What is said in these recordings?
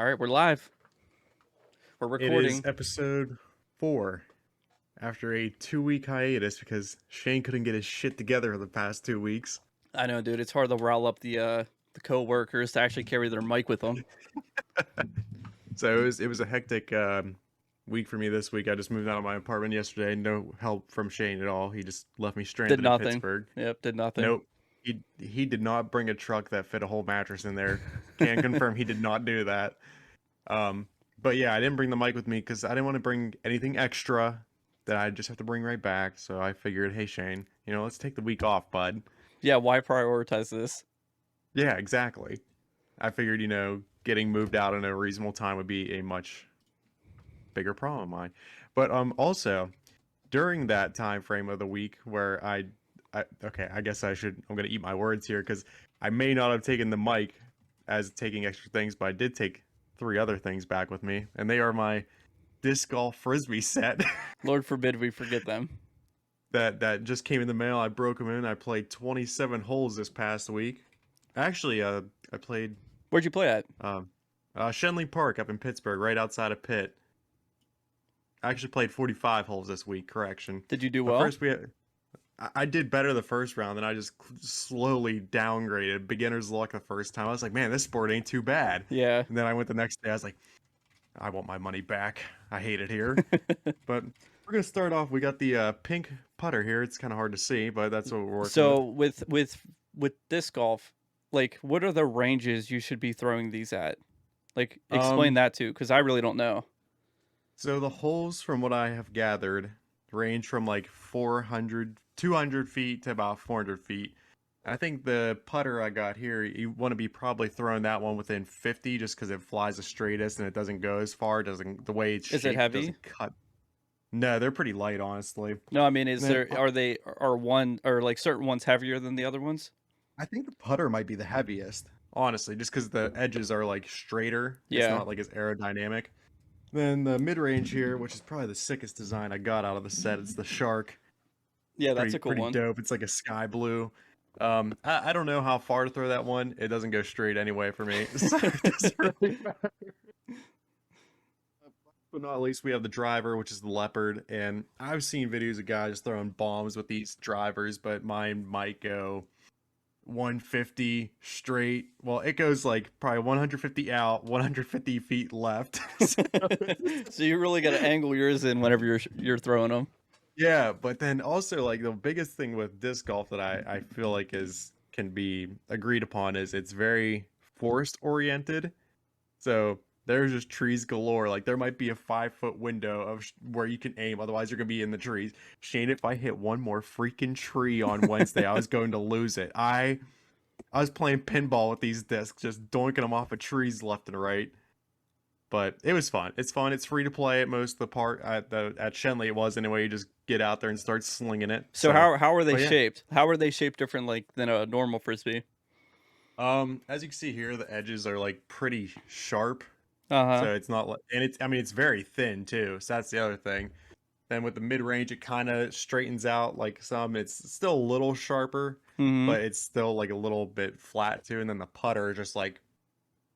All right, we're live. We're It is recording. episode 4 after a 2-week hiatus because Shane couldn't get his shit together for the past 2 weeks. I know, dude. It's hard to rile up the co-workers to actually carry their mic with them. So it was a hectic week for me this week. I just moved out of my apartment yesterday. No help from Shane at all. He just left me Did stranded in nothing. Pittsburgh. Yep, did nothing. Nope. He did not bring a truck that fit a whole mattress in there. Can confirm he did not do that. But yeah, I didn't bring the mic with me because I didn't want to bring anything extra that I just have to bring right back. So I figured, hey Shane, let's take the week off, bud. Yeah, why prioritize this? Yeah, exactly. I figured, getting moved out in a reasonable time would be a much bigger problem of mine. But also during that time frame of the week where I guess I'm gonna eat my words here because I may not have taken the mic as taking extra things, but I did take 3 other things back with me, and they are my disc golf frisbee set Lord forbid we forget them. that just came in the mail. I broke them in. I played 27 holes this past week. Actually, I played Where'd you play at? Shenley Park up in Pittsburgh, right outside of Pitt. I actually played 45 holes this week. Correction. Did you do But well? first, I did better the first round, and I just slowly downgraded. Beginner's luck the first time. I was like, man, this sport ain't too bad. Yeah. And then I went the next day. I was like, I want my money back. I hate it here. But we're gonna start off. We got the pink putter here. It's kind of hard to see, but that's what we're working So with. with disc golf, like, what are the ranges you should be throwing these at? Like, explain that too, because I really don't know. So the holes, from what I have gathered, range from like 200 feet to about 400 feet. I think the putter I got here, you want to be probably throwing that one within 50 just because it flies the straightest and it doesn't go as far. The way it's Is it shaped heavy? doesn't cut. No, they're pretty light, honestly. No, I mean, Then are like certain ones heavier than the other ones? I think the putter might be the heaviest, honestly, just because the edges are like straighter. It's Yeah. not like as aerodynamic. Then the mid-range here, which is probably the sickest design I got out of the set, it's the Shark. Yeah, that's Pretty a cool pretty one. dope. It's like a sky blue. I don't know how far to throw that one. It doesn't go straight anyway for me. So it doesn't really matter. But not least, we have the driver, which is the Leopard, and I've seen videos of guys throwing bombs with these drivers, but mine might go 150 straight. Well, it goes like probably 150 out, 150 feet left. So, So you really got to angle yours in whenever you're throwing them. yeah, but then also like the biggest thing with disc golf that I feel like can be agreed upon is it's very forest oriented. So there's just trees galore. Like there might be a 5-foot window of where you can aim. Otherwise, you're gonna be in the trees. Shane, if I hit one more freaking tree on Wednesday, I was going to lose it. I was playing pinball with these discs, just doinking them off of trees left and right. But it was fun. It's fun. It's free to play at most of the park at Shenley. It was anyway. You just get out there and start slinging it. So how are they but yeah. shaped? How are they shaped different like than a normal frisbee? As you can see here, the edges are like pretty sharp. Uh-huh. So it's not like, and it's very thin too. So that's the other thing. Then with the mid range, it kind of straightens out like some. It's still a little sharper, Mhm. but it's still like a little bit flat too. And then the putter is just like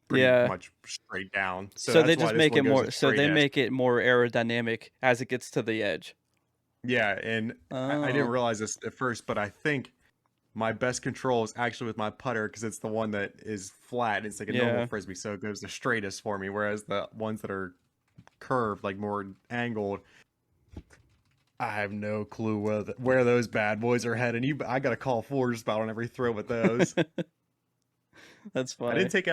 pretty Yeah. much straight down. So that's they why just this make one it goes more a so straight they edge. make it more aerodynamic as it gets to the edge. Yeah, and I didn't Oh. realize this at first, but I think my best control is actually with my putter because it's the one that is flat. It's like a normal Yeah. frisbee, so it goes the straightest for me. Whereas the ones that are curved, like more angled, I have no clue where those bad boys are heading. I got to call four just about on every throw with those. That's I funny. didn't take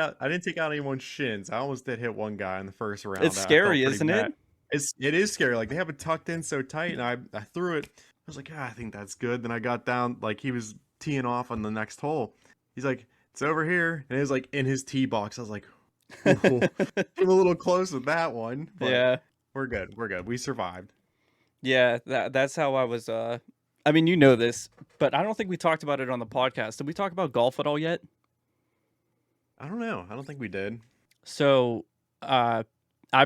out anyone's shins. I almost did hit one guy in the first round. It's I scary, felt pretty isn't bad. it? It is scary. Like they have it tucked in so tight, and I threw it. I was like, I think that's good. Then I got down, like he was teeing off on the next hole. He's like, it's over here, and it was like in his tee box. I was like, ooh, I'm a little close with that one, but Yeah. we're good. We're good. We survived. Yeah, that's how I was I mean, you know this, but I don't think we talked about it on the podcast. Did we talk about golf at all yet? I don't know. I don't think we did. So, I've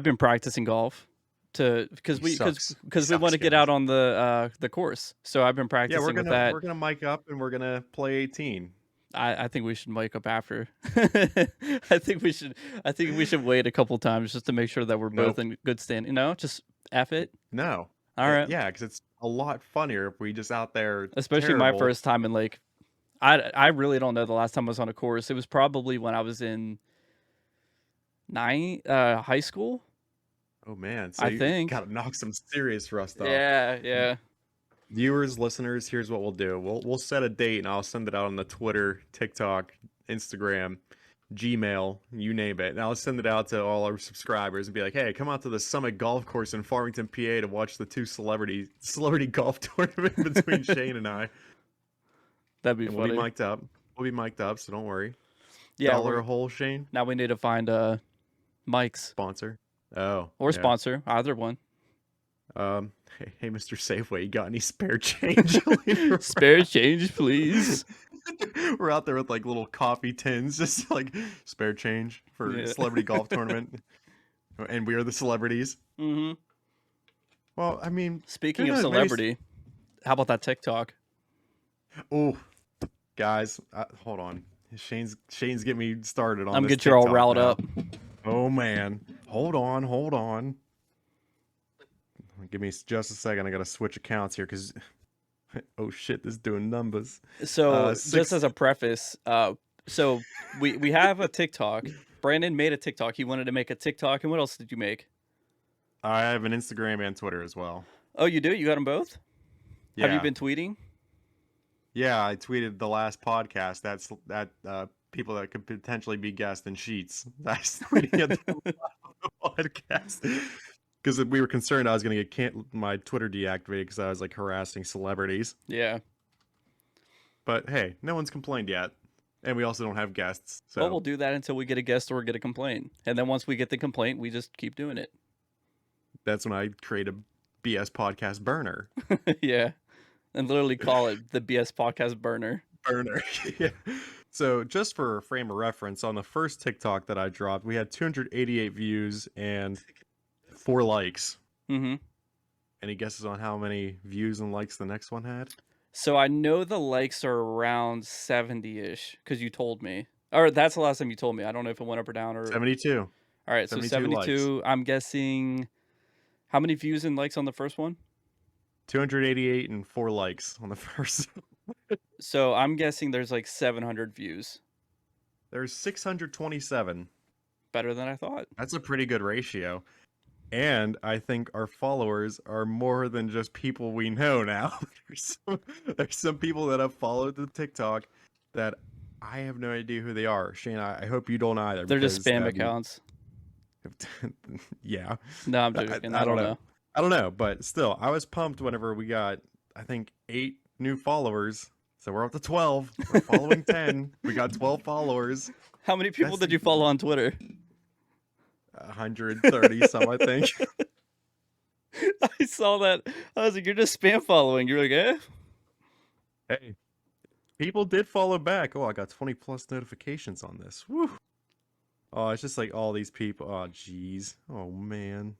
been practicing golf because we Sucks. want to get Guys. out on the course. So I've been Yeah, practicing with that. we're gonna mic up and we're gonna play 18. I think we should mic up after. I think we should. I think we should wait a couple times just to make sure that we're both Nope. in good standing. You know, just F it. No. All right. Yeah, because it's a lot funnier if we just out there Especially my terrible. first time in like, I really don't know the last time I was on a course. It was probably when I was in high school. Oh man, so I you think. gotta knock some serious rust off. Yeah. Viewers, listeners, here's what we'll do. We'll set a date and I'll send it out on the Twitter, TikTok, Instagram, Gmail, you name it. And I'll send it out to all our subscribers and be like, hey, come out to the Summit Golf Course in Farmington, PA to watch the two celebrity golf tournament between Shane and I. That'd be And funny. we'll be mic'd up. We'll be mic'd up, so don't worry. Yeah, $1 a hole, Shane. now we need to find mics Sponsor. Oh. or yeah. sponsor, either one. Hey, Mr. Safeway, you got any spare change? Spare change, please. We're out there with like little coffee tins, just like spare change for Yeah. celebrity golf tournament, and we are the celebrities. Mm-hmm. Well, I mean, Speaking who of knows, maybe celebrity, how about that TikTok? Oh, guys, hold on. Shane's getting me started on. I'm this get you all TikTok riled now. up. Oh man, hold on. Give me just a second. I gotta switch accounts here because, oh shit, this is doing numbers. So Six- just as a preface, so we have a TikTok. Brandon made a TikTok. He wanted to make a TikTok, and what else did you make? I have an Instagram and Twitter as well. Oh, you do? You got them both? Yeah. Have you been tweeting? Yeah, I tweeted the last podcast. That's people that could potentially be guests in Sheets. I was tweeting at the podcast because we were concerned I was going to get my Twitter deactivated because I was like harassing celebrities. Yeah. But hey, no one's complained yet, and we also don't have guests. So Well, we'll do that until we get a guest or get a complaint, and then once we get the complaint, we just keep doing it. that's when I create a BS podcast burner. Yeah, and literally call it the BS Podcast Burner. Yeah. So just for a frame of reference, on the first TikTok that I dropped, we had 288 views and 4 likes. Mm-hmm. Any guesses on how many views and likes the next one had? So I know the likes are around 70-ish because you told me. Or that's the last time you told me. I don't know if it went up or down or. 72. All right, so 72 72. I'm guessing. How many views and likes on the first one? 288 and 4 likes on the first. So I'm guessing there's like 700 views. There's 627. Better than I thought. That's a pretty good ratio. And I think our followers are more than just people we know now. There's some people that have followed the TikTok that I have no idea who they are. Shane, I hope you don't either. They're just spam accounts. Yeah. No, I'm joking. I don't know. I don't know, but still, I was pumped whenever we got, I think, 8 new followers. So we're up to 12. We're following 10. We got 12 followers. How many people did you follow on Twitter? 130 some, I think. I saw that. I was like, you're just spam following. You're like, eh? Hey, people did follow back. Oh, I got 20 plus notifications on this. Woo. Oh, it's just like all these people. Oh, jeez. Oh, man.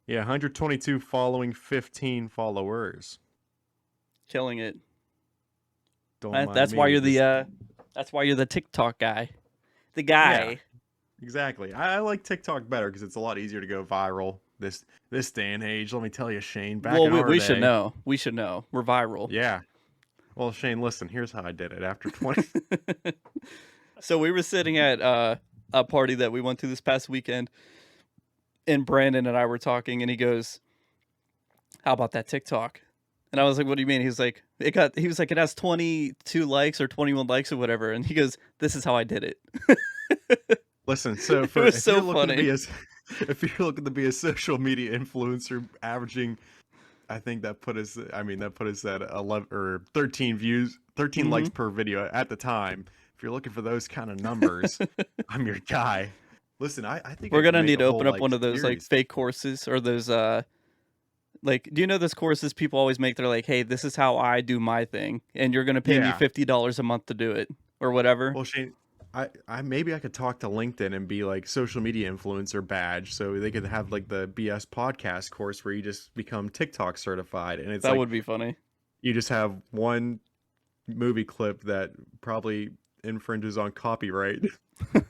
Yeah, 122 following, 15 followers. Killing it. Don't mind That's me. why you're the TikTok guy. The guy. Yeah. Exactly. I like TikTok better because it's a lot easier to go viral this day and age. Let me tell you, Shane. Back in our we day, should know. We should know. We're viral. Yeah. Well, Shane, listen. Here's how I did it. After 20. So we were sitting at a party that we went to this past weekend, and Brandon and I were talking, and he goes, "How about that TikTok?" And I was like, "What do you mean?" He was like, "It has 22 likes or 21 likes or whatever." And he goes, "This is how I did it." Listen, so It was so funny. If you're looking to be a social media influencer, averaging, I think that put us at 11 or 13 views, 13 likes per video at the time. If you're looking for those kind of numbers, I'm your guy. Listen, I think We're I can gonna make need a to whole, open up one of those like series. fake courses or those like, do you know those courses people always make? They're like, "Hey, this is how I do my thing, and you're gonna pay me Yeah. $50 a month to do it, or whatever." Well, Shane, I maybe I could talk to LinkedIn and be like social media influencer badge, so they could have like the BS podcast course where you just become TikTok certified, and it's That like would be funny. you just have one movie clip that probably infringes on copyright.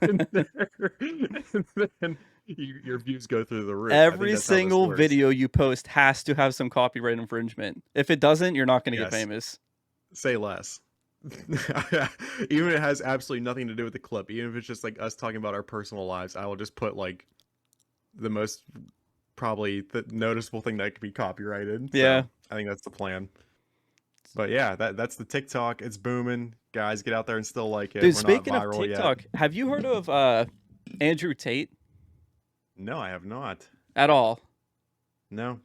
and then your views go through the roof. I think Every that's how this single works. video you post has to have some copyright infringement. If it doesn't, you're not going to get Yes. famous. Say less. Even if it has absolutely nothing to do with the clip, even if it's just like us talking about our personal lives, I will just put like the most probably the noticeable thing that could be copyrighted. Yeah. So I think that's the plan. But yeah, that's the TikTok. It's booming. Guys, get out there and still like it. Dude, We're speaking not of viral TikTok, yet. have you heard of Andrew Tate No, I have not. at all? No.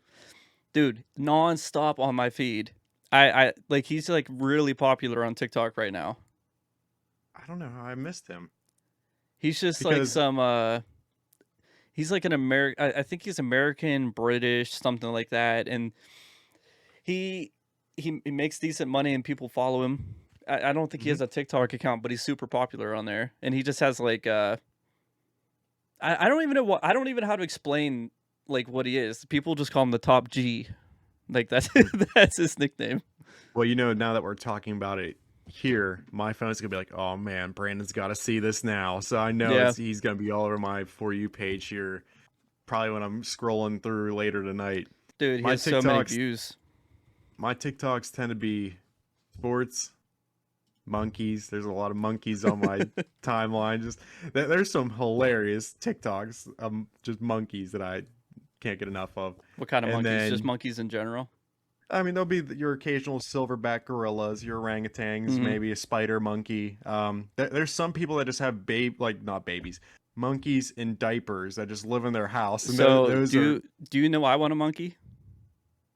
Dude, nonstop on my feed. I like he's like really popular on TikTok right now. I don't know how I missed him. He's just like Because some he's like an American, I think he's American, British, something like that, and he he makes decent money and people follow him. I don't think he has a TikTok account, but he's super popular on there, and he just has like I don't even know what, I don't even know how to explain like what he is. People just call him the Top G, like that's that's his nickname. well, you know, now that we're talking about it here, my phone's gonna be like, oh man, Brandon's got to see this now. So I know Yeah. he's gonna be all over my For You page here, probably when I'm scrolling through later tonight. Dude, he My has so many TikToks, views. my TikToks tend to be sports, monkeys. There's a lot of monkeys on my timeline. Just there's some hilarious TikToks, just monkeys that I can't get enough of. What kind of And monkeys? Just then monkeys in general. I mean, there'll be your occasional silverback gorillas, your orangutans, maybe a spider monkey. There's some people that just have like not babies, monkeys in diapers that just live in their house. And So those are do you know I want a monkey?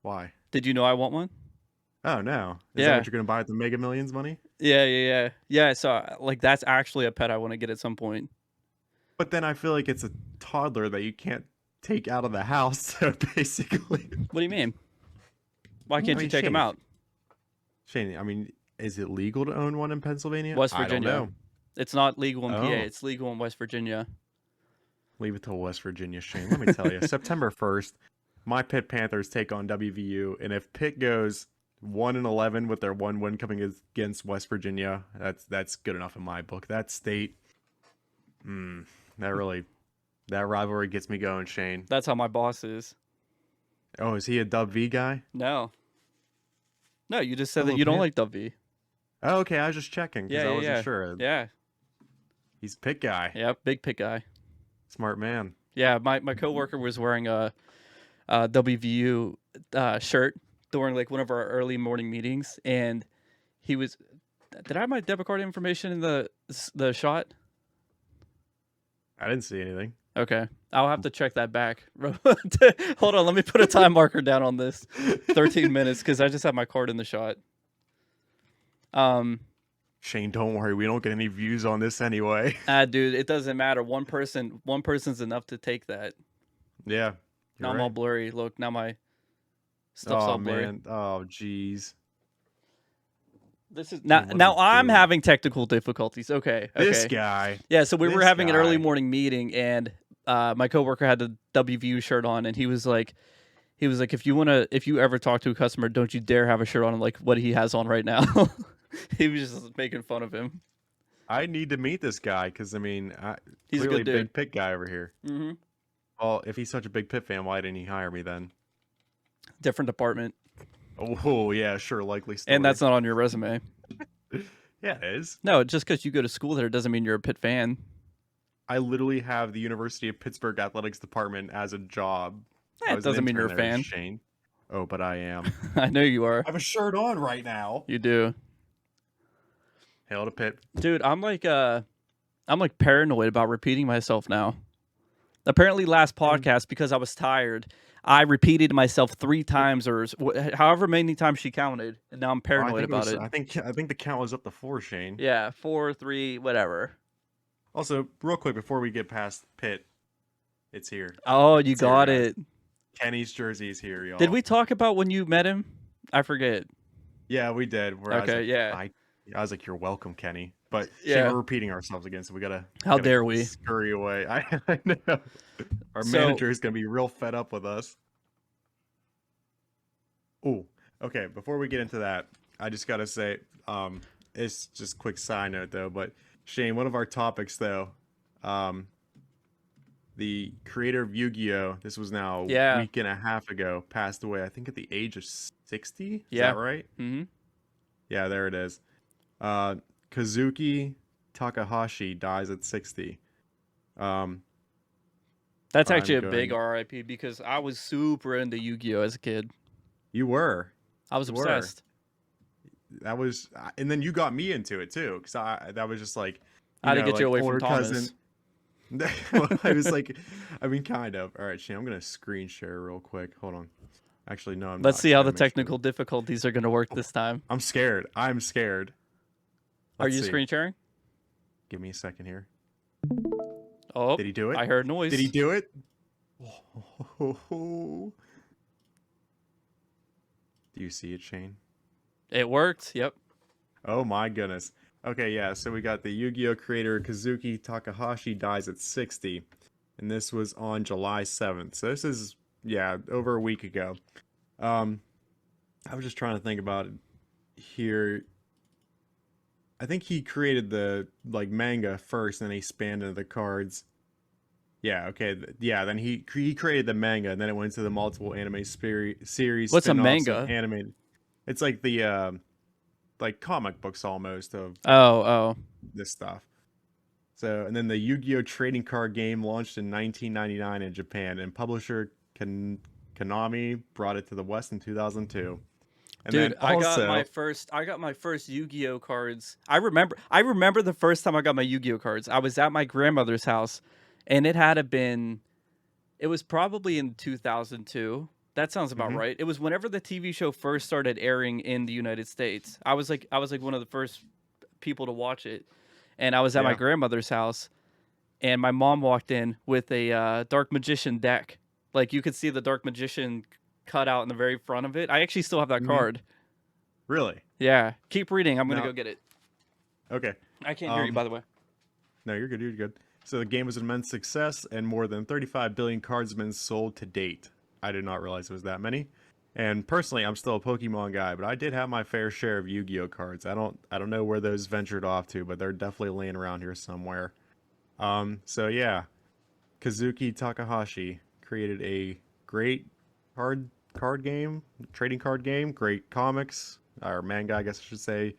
why? Did you know I want one? Oh no, is that Yeah. what you're gonna buy with the Mega Millions money? Yeah. So like that's actually a pet I want to get at some point. But then I feel like it's a toddler that you can't take out of the house. So basically, What do you mean? Why I can't you mean, take him out? Shane, I mean, is it legal to own one in Pennsylvania? West I don't Virginia. know. It's not legal in PA. Oh. It's legal in West Virginia. Leave it till West Virginia, Shane. Let me tell you, September 1st, my Pitt Panthers take on WVU, and if Pitt goes 1-11 with their one win coming against West Virginia, that's good enough in my book. That state, that rivalry gets me going, Shane. That's how my boss is. Oh, is he a Dub V guy? No, you just said Hello, that you don't Pitt. like W. Oh, okay, I was just checking because I wasn't sure. Yeah, He's a Pitt guy. yeah, big pick guy. Smart man. Yeah, my coworker was wearing a WVU shirt during like one of our early morning meetings, and he was. Did I have my debit card information in the shot? I didn't see anything. Okay, I'll have to check that back. Hold on, let me put a time marker down on this. 13 minutes because I just have my card in the shot. Shane, don't worry, we don't get any views on this anyway. Dude, it doesn't matter. One person's enough to take that. Yeah. Now I'm all blurry. Look, now my stuff's all blurry. Man. Oh, jeez. This is now I'm having technical difficulties. Okay. This guy. Yeah, so we were This having an early guy. morning meeting, and my coworker had the WVU shirt on, and he was like, if you ever talk to a customer, don't you dare have a shirt on like what he has on right now. He was just making fun of him. I need to meet this guy because I mean, He's a clearly good dude. big Pitt guy over here. Mm-hmm. Well, if he's such a big Pitt fan, why didn't he hire me then? Different department, Oh yeah, sure, likely story. and that's not on your resume. Yeah, it is. No, just because you go to school there doesn't mean you're a Pitt fan. I literally have the University of Pittsburgh athletics department as a job. I It was an doesn't mean you're a intern there, fan. Shane. Oh, but I am. I know you are. I have a shirt on right now. You do. Hail to Pitt. Dude, I'm like paranoid about repeating myself now. Apparently last podcast, because I was tired, I repeated myself 3 times or however many times she counted, and now I'm paranoid about it. I think the count was up to 4, Shane. Yeah, 4, 3, whatever. Also, real quick before we get past Pitt, it's here. Oh, you It's here, got guys. it. Kenny's jersey is here, y'all. Did we talk about when you met him? I forget. Yeah, we did. Where Okay, yeah. I was like, "You're welcome, Kenny." But Yeah. Shane, we're repeating ourselves again, so we gotta. How dare we? Scurry away. I know. Our So- manager is gonna be real fed up with us. Oh, okay. Before we get into that, I just gotta say, it's just quick side note though. But Shane, one of our topics though, um, the creator of Yu-Gi-Oh, this was now a Yeah. week and a half ago, passed away. I think at the age of 60. Is Yeah. that right? Hmm. Yeah, there it is. Uh, Kazuki Takahashi dies at 60. Um, That's actually I'm a big going. RIP because I was super into Yu-Gi-Oh as a kid. You were, I was you were. obsessed. That was, and then you got me into it too, because I that was just like, I had to get you like away from older cousin. Thomas. Well, I was like, I mean, kind of. All right, Shane, I'm gonna screen share real quick. Hold on. Actually, no, I'm Let's not. see Because I how gotta the make sure. technical difficulties are going to work Oh, this time. I'm scared. I'm scared. Are Let's you see. screen sharing? Give me a second here. Oh, Did he do it? I heard Did he noise. do it? Oh, do you see it, Shane? It worked. Yep. Oh my goodness. Okay, yeah, so we got the Yu-Gi-Oh creator Kazuki Takahashi dies at 60, and this was on July 7th. So this is, yeah, over a week ago. Um, I was just trying to think about it here. I think he created the like manga first, and then he spanned into the cards. Yeah, okay, yeah. Then he created the manga, and then it went to the multiple anime series What's a spin-offs and manga? animated. It's like the like comic books almost of Oh, oh. this stuff. So, and then the Yu-Gi-Oh trading card game launched in 1999 in Japan, and publisher Konami brought it to the West in 2002. And Dude, then also, I got my first Yu-Gi-Oh cards. I remember the first time I got my Yu-Gi-Oh cards. I was at my grandmother's house and it was probably in 2002. That sounds about mhm, right. It was whenever the TV show first started airing in the United States. I was like one of the first people to watch it. And I was at my yeah, grandmother's house and my mom walked in with a Dark Magician deck. Like you could see the Dark Magician cut out in the very front of it. I actually still have that mhm, card. really. Yeah. Keep reading. I'm gonna Now, go get it. okay, I can't hear you, um, by the way. no, you're good, you're good. So the game was an immense success, and more than 35 billion cards have been sold to date. I did not realize it was that many. And personally, I'm still a Pokemon guy, but I did have my fair share of Yu-Gi-Oh cards. I don't know where those ventured off to, but they're definitely laying around here somewhere. So yeah, Kazuki Takahashi created a great card game, trading card game, great comics, or manga, I guess I should say.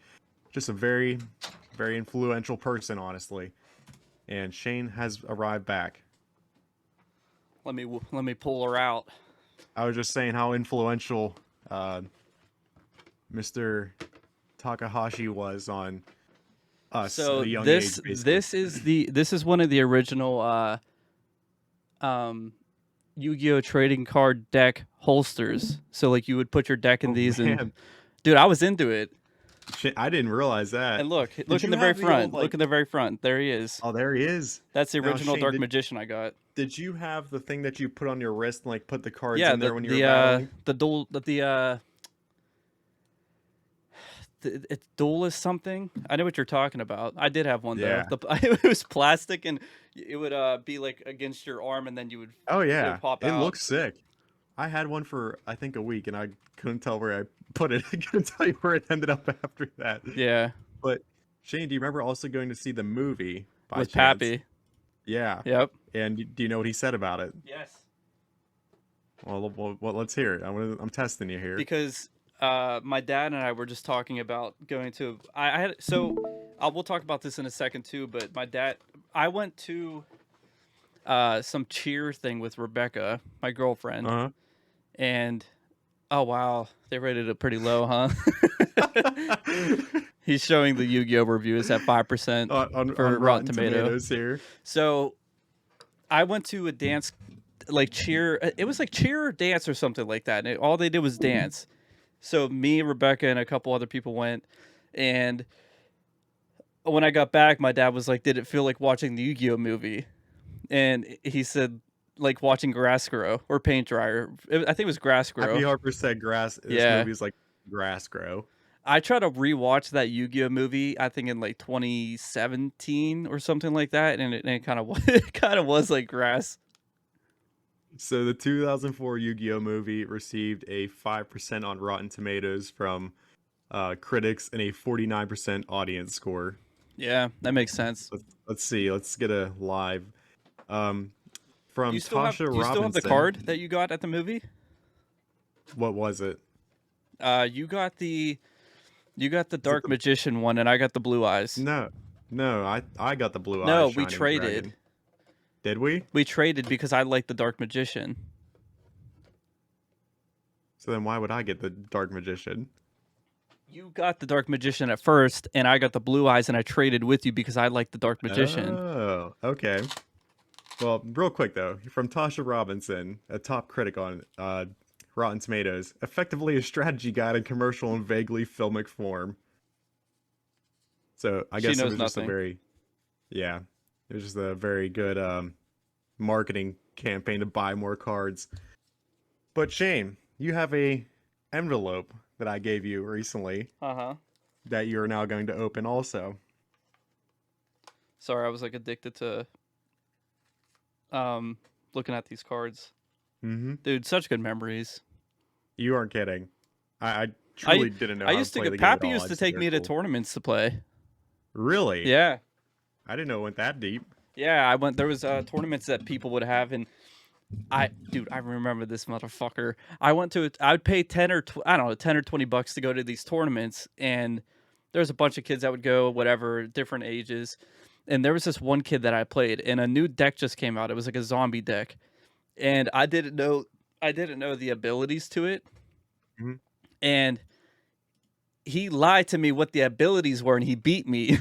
Just a very influential person, honestly. And Shane has arrived back. Let me pull her out. I was just saying how influential Mr. Takahashi was on us at So a young this age, basically. this is the this is one of the original um Yu-Gi-Oh trading card deck holsters. So like you would put your deck in Oh these and man, dude, I was into it. I didn't realize that. And look Did in you the very have the old front. Look like? in the very front. There he is. Oh, there he is. That's the Now, original Shane, Dark Magician I got. did you have the thing that you put on your wrist and like put the cards Yeah, in there when you were battling? it's duelist something. I know what you're talking about. I did have one though. Yeah. It was plastic and it would be like against your arm and then Oh it yeah, would pop it out. looks sick. I had one for I think a week, and I couldn't tell where I put it. I couldn't tell you where it ended up after that. Yeah, But Shane, do you remember also going to see the movie by with chance? Pappy. Yeah. Yep. And do you know what he said about it? Yes. Well, let's hear it. I'm testing you here. Because my dad and I were just talking about going to. I had so. We'll talk about this in a second too. But my dad, I went to some cheer thing with Rebecca, my girlfriend, Uh and oh wow, they rated it pretty low, huh? huh. He's showing the Yu-Gi-Oh reviews at 5% On for Rotten Rotten Tomato. Tomatoes here. So I went to a dance, like cheer. It was like cheer or dance or something like that. And all they did was dance. So me, Rebecca, and a couple other people went. And when I got back, my dad was like, "Did it feel like watching the Yu-Gi-Oh movie?" And he said, "Like watching grass grow or paint dry." I think it was grass grow. Happy Harper said grass. This Yeah. movie is like grass grow. I tried to rewatch that Yu-Gi-Oh movie. I think in like 2017 or something like that, and it kind of it kind of was like grass. So the 2004 Yu-Gi-Oh movie received a 5% on Rotten Tomatoes from critics, and a 49% audience score. Yeah, that makes sense. Let's see. Let's get a live. Um, from Tasha Do you still have the Robinson. card that you got at the movie? What was it? You got the Is it Dark Magician one, and I got the Blue Eyes. no, no. I got the blue No, eyes we shining traded. dragon. Did we? We traded because I like the Dark Magician. So then why would I get the dark magician? You got the Dark Magician at first, and I got the Blue Eyes, and I traded with you because I like the Dark Magician. Oh, okay. Well, real quick though, from Tasha Robinson, a top critic on Rotten Tomatoes, effectively a strategy guide in commercial and vaguely filmic form. So I She guess it knows was just a nothing. very, yeah, it was just a very good marketing campaign to buy more cards. But Shane, you have a envelope that I gave you recently Uh-huh. that you are now going to open also. Sorry, I was like addicted to looking at these cards. Mm-hmm. Dude, such good memories. You aren't kidding. I I truly didn't know I how to used to play go the game at Pappy all. used I to just think take me they're to cool. tournaments to play. Really? Yeah. I didn't know it went that deep. Yeah, I went there was tournaments that people would have, and I remember this motherfucker. I would pay 10 or I don't know, 10 or 20 bucks to go to these tournaments, and there's a bunch of kids that would go, whatever, different ages. And there was this one kid that I played, and a new deck just came out. It was like a zombie deck. And I didn't know the abilities to it. Mhm. And he lied to me what the abilities were, and he beat me.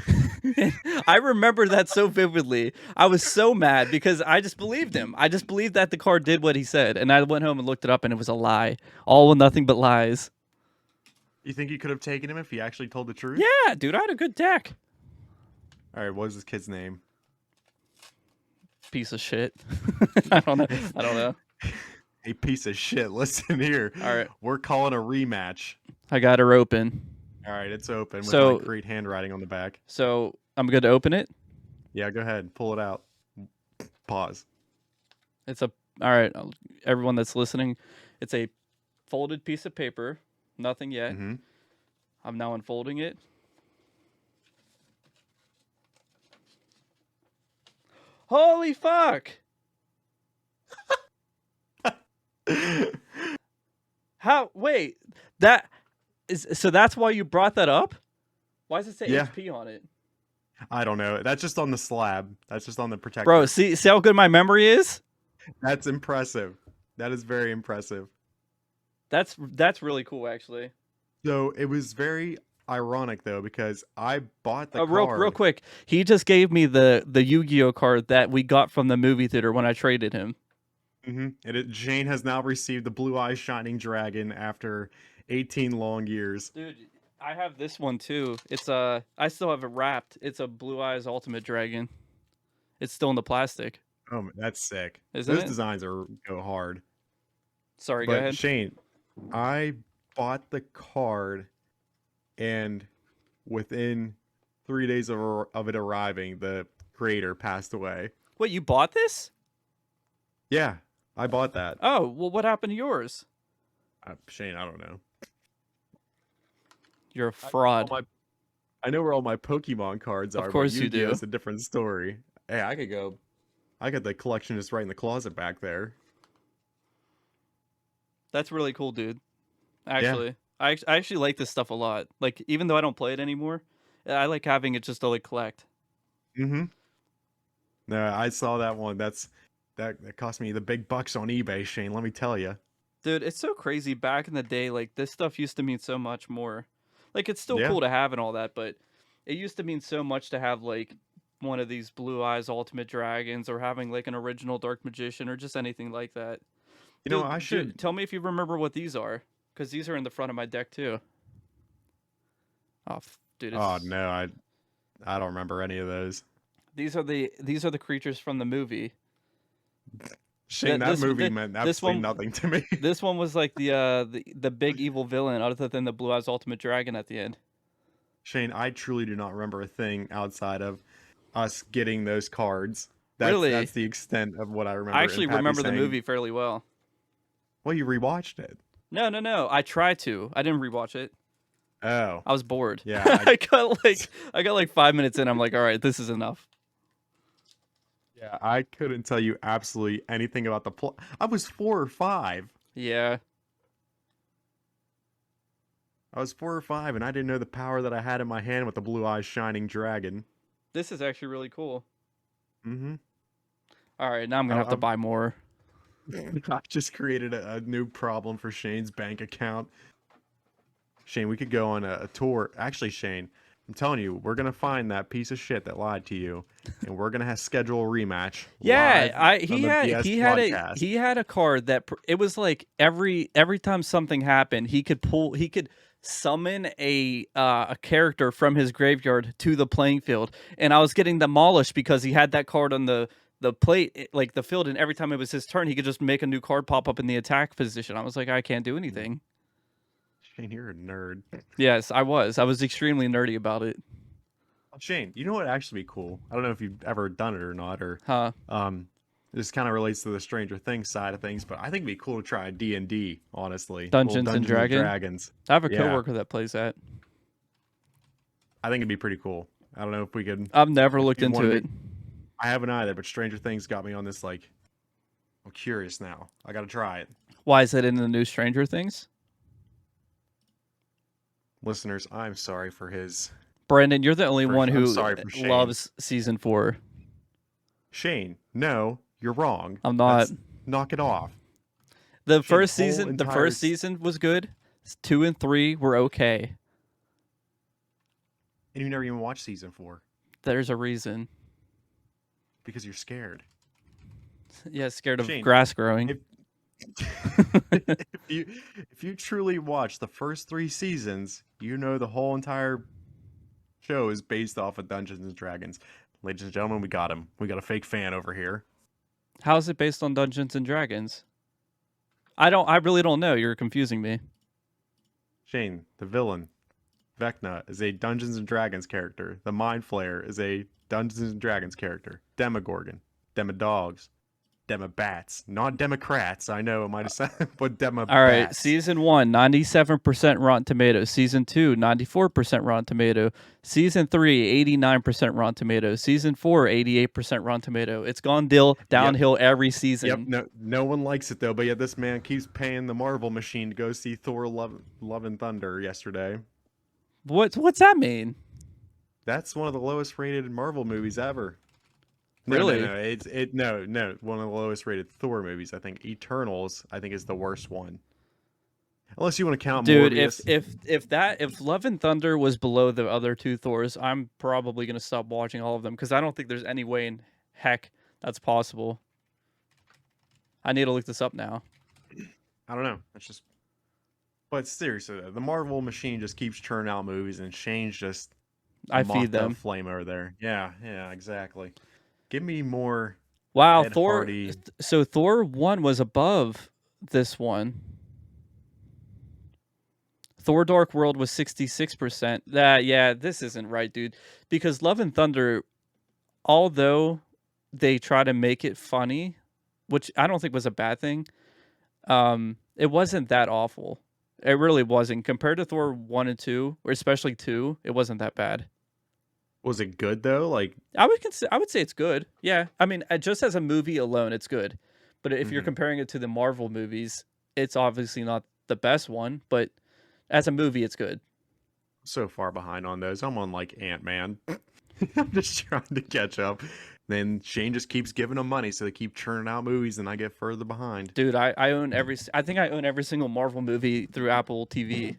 I remember that so vividly. I was so mad because I just believed him. I just believed that the card did what he said, and I went home and looked it up, and it was a lie. All nothing but lies. You think you could have taken him if he actually told the truth? Yeah, dude, I had a good deck. All right, what was this kid's name? Piece of shit. I don't know. I don't know. A piece of shit. Listen here. All right, We're calling a rematch. I got her open. All right, it's open with So- my great handwriting on the back. So I'm good to open it. Yeah, go ahead. Pull it out. Pause. It's a all right. Everyone that's listening, it's a folded piece of paper. Nothing yet. Mm-hmm. I'm now unfolding it. Holy fuck! How? Wait, that is so. That's why you brought that up. Why does it say Yeah. HP on it, I don't know. That's just on the slab. That's just on the protector. bro? See how good my memory is. That's impressive. That is very impressive. That's really cool, actually. So it was very ironic though because I bought the Real card. quick, he just gave me the Yu-Gi-Oh card that we got from the movie theater when I traded him. Mm-hmm. Jane has now received the Blue Eyes Shining Dragon after 18 long years. Dude, I have this one too. It's I still have it wrapped. It's a Blue Eyes Ultimate Dragon. It's still in the plastic. Oh, that's sick. Isn't Those it? designs go hard. Sorry, go But ahead. Shane, I bought the card, and within 3 days of it arriving, the creator passed away. Wait, you bought this? Yeah, I bought that. Oh, well, what happened to yours? Shane, I don't know. You're a fraud. I know where all my Pokemon cards are. Of course but you do. Yu-Gi-Oh's a different story. Hey, I could go. I got the collection just right in the closet back there. That's really cool, dude. Actually, I actually like this stuff a lot. Like, even though I don't play it anymore, I like having it just to like collect. Mm-hmm. No, I saw that one. That cost me the big bucks on eBay, Shane. Let me tell you. Dude, it's so crazy. Back in the day, like this stuff used to mean so much more. Like, it's still Yeah. cool to have and all that, but it used to mean so much to have like one of these Blue Eyes Ultimate Dragons, or having like an original Dark Magician, or just anything like that. You know, Dude, I should. tell me if you remember what these are, because these are in the front of my deck too. Oh, dude. Oh no, I don't remember any of those. These are the creatures from the movie. Shane, that this- movie thi- meant this absolutely one- nothing to me. This one was like the big evil villain, other than the Blue Eyes Ultimate Dragon at the end. Shane, I truly do not remember a thing outside of us getting those cards. Really? That's the extent of what I remember. I and actually Pappy remember the saying, movie fairly well. Well, you rewatched it. No. I tried to. I didn't rewatch it. Oh, I was bored. yeah. I got like 5 minutes in. I'm like, all right, this is enough. Yeah, I couldn't tell you absolutely anything about the plot. I was 4 or 5. Yeah. I was 4 or 5, and I didn't know the power that I had in my hand with the blue eyes shining dragon. This is actually really cool. Mm-hmm. All right, now I'm gonna have to buy more. I just created a new problem for Shane's bank account. Shane, we could go on a tour. Actually, Shane, I'm telling you, we're gonna find that piece of shit that lied to you, and we're gonna schedule a rematch live Yeah, on the BS podcast. he had a card that it was like every time something happened, he could summon a character from his graveyard to the playing field, and I was getting demolished because he had that card on the plate, like the field, and every time it was his turn, he could just make a new card pop up in the attack position. I was like, I can't do anything. Shane, you're a nerd. Yes, I was extremely nerdy about it. Shane, you know what would actually be cool? I don't know if you've ever done it or not, or Huh? this kind of relates to the Stranger Things side of things, but I think it'd be cool to try D&D, honestly. Dungeons and Dragons. I have a Yeah. coworker that plays that. I think it'd be pretty cool. I don't know if we could. I've never if looked you into wanted it. I haven't either, but Stranger Things got me on this, like, I'm curious now. I gotta try it. Why is it in the new Stranger Things? Listeners, I'm sorry for his... Brandon, you're the only one I'm who sorry for Shane. loves season 4. Shane, no, you're wrong. I'm not. Knock it off. The Shane, first whole season, the entire first season was good. 2 and 3 were okay. And you never even watched season 4 There's a reason. because you're scared. Yeah, scared of Shane, grass growing. If you truly watch the first 3 seasons, you know the whole entire show is based off of Dungeons and Dragons. Ladies and gentlemen, we got him. We got a fake fan over here. How is it based on Dungeons and Dragons? I really don't know. You're confusing me. Shane, the villain, Vecna, is a Dungeons and Dragons character. The Mind Flayer is a Dungeons and Dragons character. Demogorgon, Demodogs, Demobats, not Democrats. I know it might have sounded, but Demobats. All right, season 1, 97% Rotten Tomatoes. Season 2, 94% Rotten Tomato. Season 3, 89% Rotten Tomato. Season 4, 88% Rotten Tomato. It's gone downhill every season. Yep, no one likes it though, but yet this man keeps paying the Marvel machine to go see Thor: Love and Thunder yesterday. What's that mean? That's one of the lowest rated Marvel movies ever. Really? No. One of the lowest rated Thor movies. I think Eternals. I think is the worst one. Unless you want to count Dude, Morbius. if Love and Thunder was below the other 2 Thors, I'm probably gonna stop watching all of them because I don't think there's any way in heck that's possible. I need to look this up now. I don't know. It's just. But seriously, the Marvel machine just keeps churning out movies, and Shane's just. I feed mocked up them. flame over there. Yeah, exactly. Give me more. Wow, Ed Thor. Hardy. So Thor 1 was above this one. Thor: Dark World was 66%. Yeah, this isn't right, dude. Because Love and Thunder, although they try to make it funny, which I don't think was a bad thing, it wasn't that awful. It really wasn't. Compared to Thor 1 and 2, or especially 2, it wasn't that bad. Was it good though? Like I would say it's good. Yeah. I mean, just as a movie alone, it's good. But if you're comparing it to the Marvel movies, it's obviously not the best one, but as a movie, it's good. so far behind on those. I'm on like Ant-Man. I'm just trying to catch up. Then Shane just keeps giving them money, so they keep churning out movies, and I get further behind. Dude, I own I think I own every single Marvel movie through Apple TV.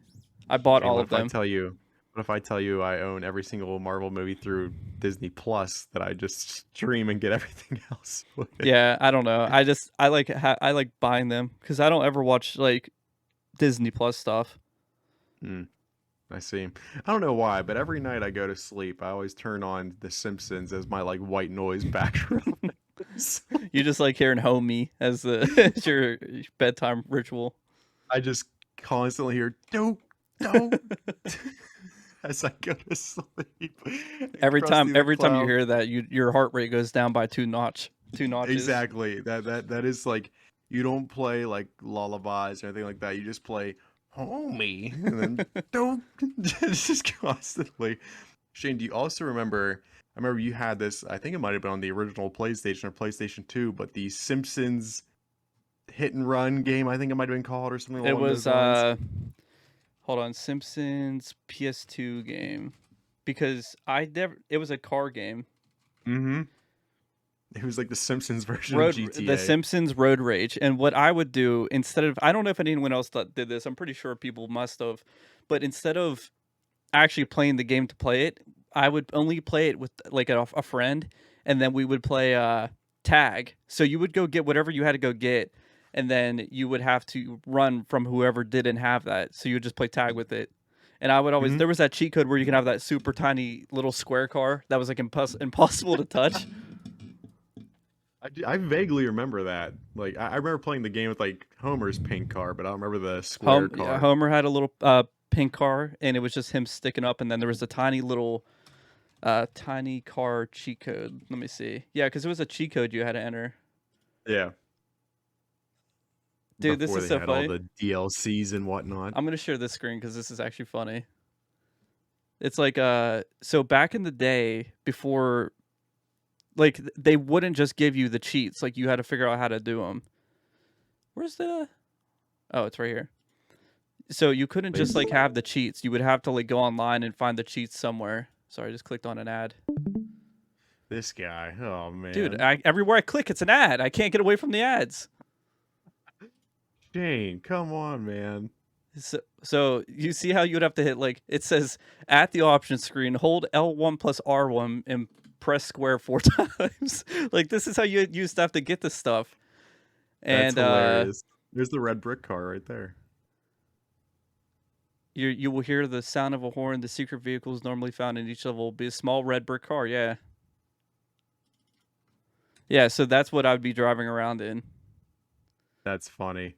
I bought Shane, all what of them. what if I tell you I own every single Marvel movie through Disney Plus that I just stream and get everything else with it? Yeah, I don't know. I like buying them because I don't ever watch like Disney Plus stuff. I see. I don't know why, but every night I go to sleep, I always turn on The Simpsons as my like white noise background. You just like hearing "Homie" as as your bedtime ritual. I just constantly hear "don't," as I go to sleep. Every Krusty the time you Clown. hear that, your heart rate goes down by 2 notches. Exactly. That is like you don't play like lullabies or anything like that. You just play homie, and then don't just constantly. Shane, do you also remember? I remember you had this. I think it might have been on the original PlayStation or PlayStation 2, but the Simpsons hit and run game. I think it might have been called or something It along was those lines. hold on, Simpsons PS2 game. Because I never it was a car game. Mm-hmm. It was like the Simpsons version of The GTA. Simpsons Road Rage. And what I would do instead of, I don't know if anyone else did this. I'm pretty sure people must have, but instead of actually playing the game to play it, I would only play it with like a friend, and then we would play tag. So you would go get whatever you had to go get, and then you would have to run from whoever didn't have that. So you would just play tag with it. And I would always, Mm-hmm. there was that cheat code where you can have that super tiny little square car that was like impossible to touch. I vaguely remember that. Like I remember playing the game with like Homer's pink car, but I don't remember the square Yeah, car. Homer had a little pink car, and it was just him sticking up, and then there was a tiny little tiny car cheat code. Let me see. Yeah, because it was a cheat code you had to enter. Yeah, Dude, this before is they so had all funny. the DLCs and whatnot. I'm gonna share this screen because this is actually funny. It's like so back in the day before, like they wouldn't just give you the cheats, like you had to figure out how to do them. Where's the? Oh, it's right here. So you couldn't just like have the cheats. You would have to like go online and find the cheats somewhere. Sorry, I just clicked on an ad. This guy, oh Dude, man, everywhere I click, it's an ad. I can't get away from the ads. Shane, come on, man. So you see how you would have to hit like it says at the option screen, hold L1 plus R1 and press square 4 times. Like this is how you used to have to get this stuff. That's And hilarious. There's the red brick car right there. you will hear the sound of a horn. The secret vehicles normally found in each level will be a small red brick car. Yeah. Yeah, so that's what I'd be driving around in. That's funny.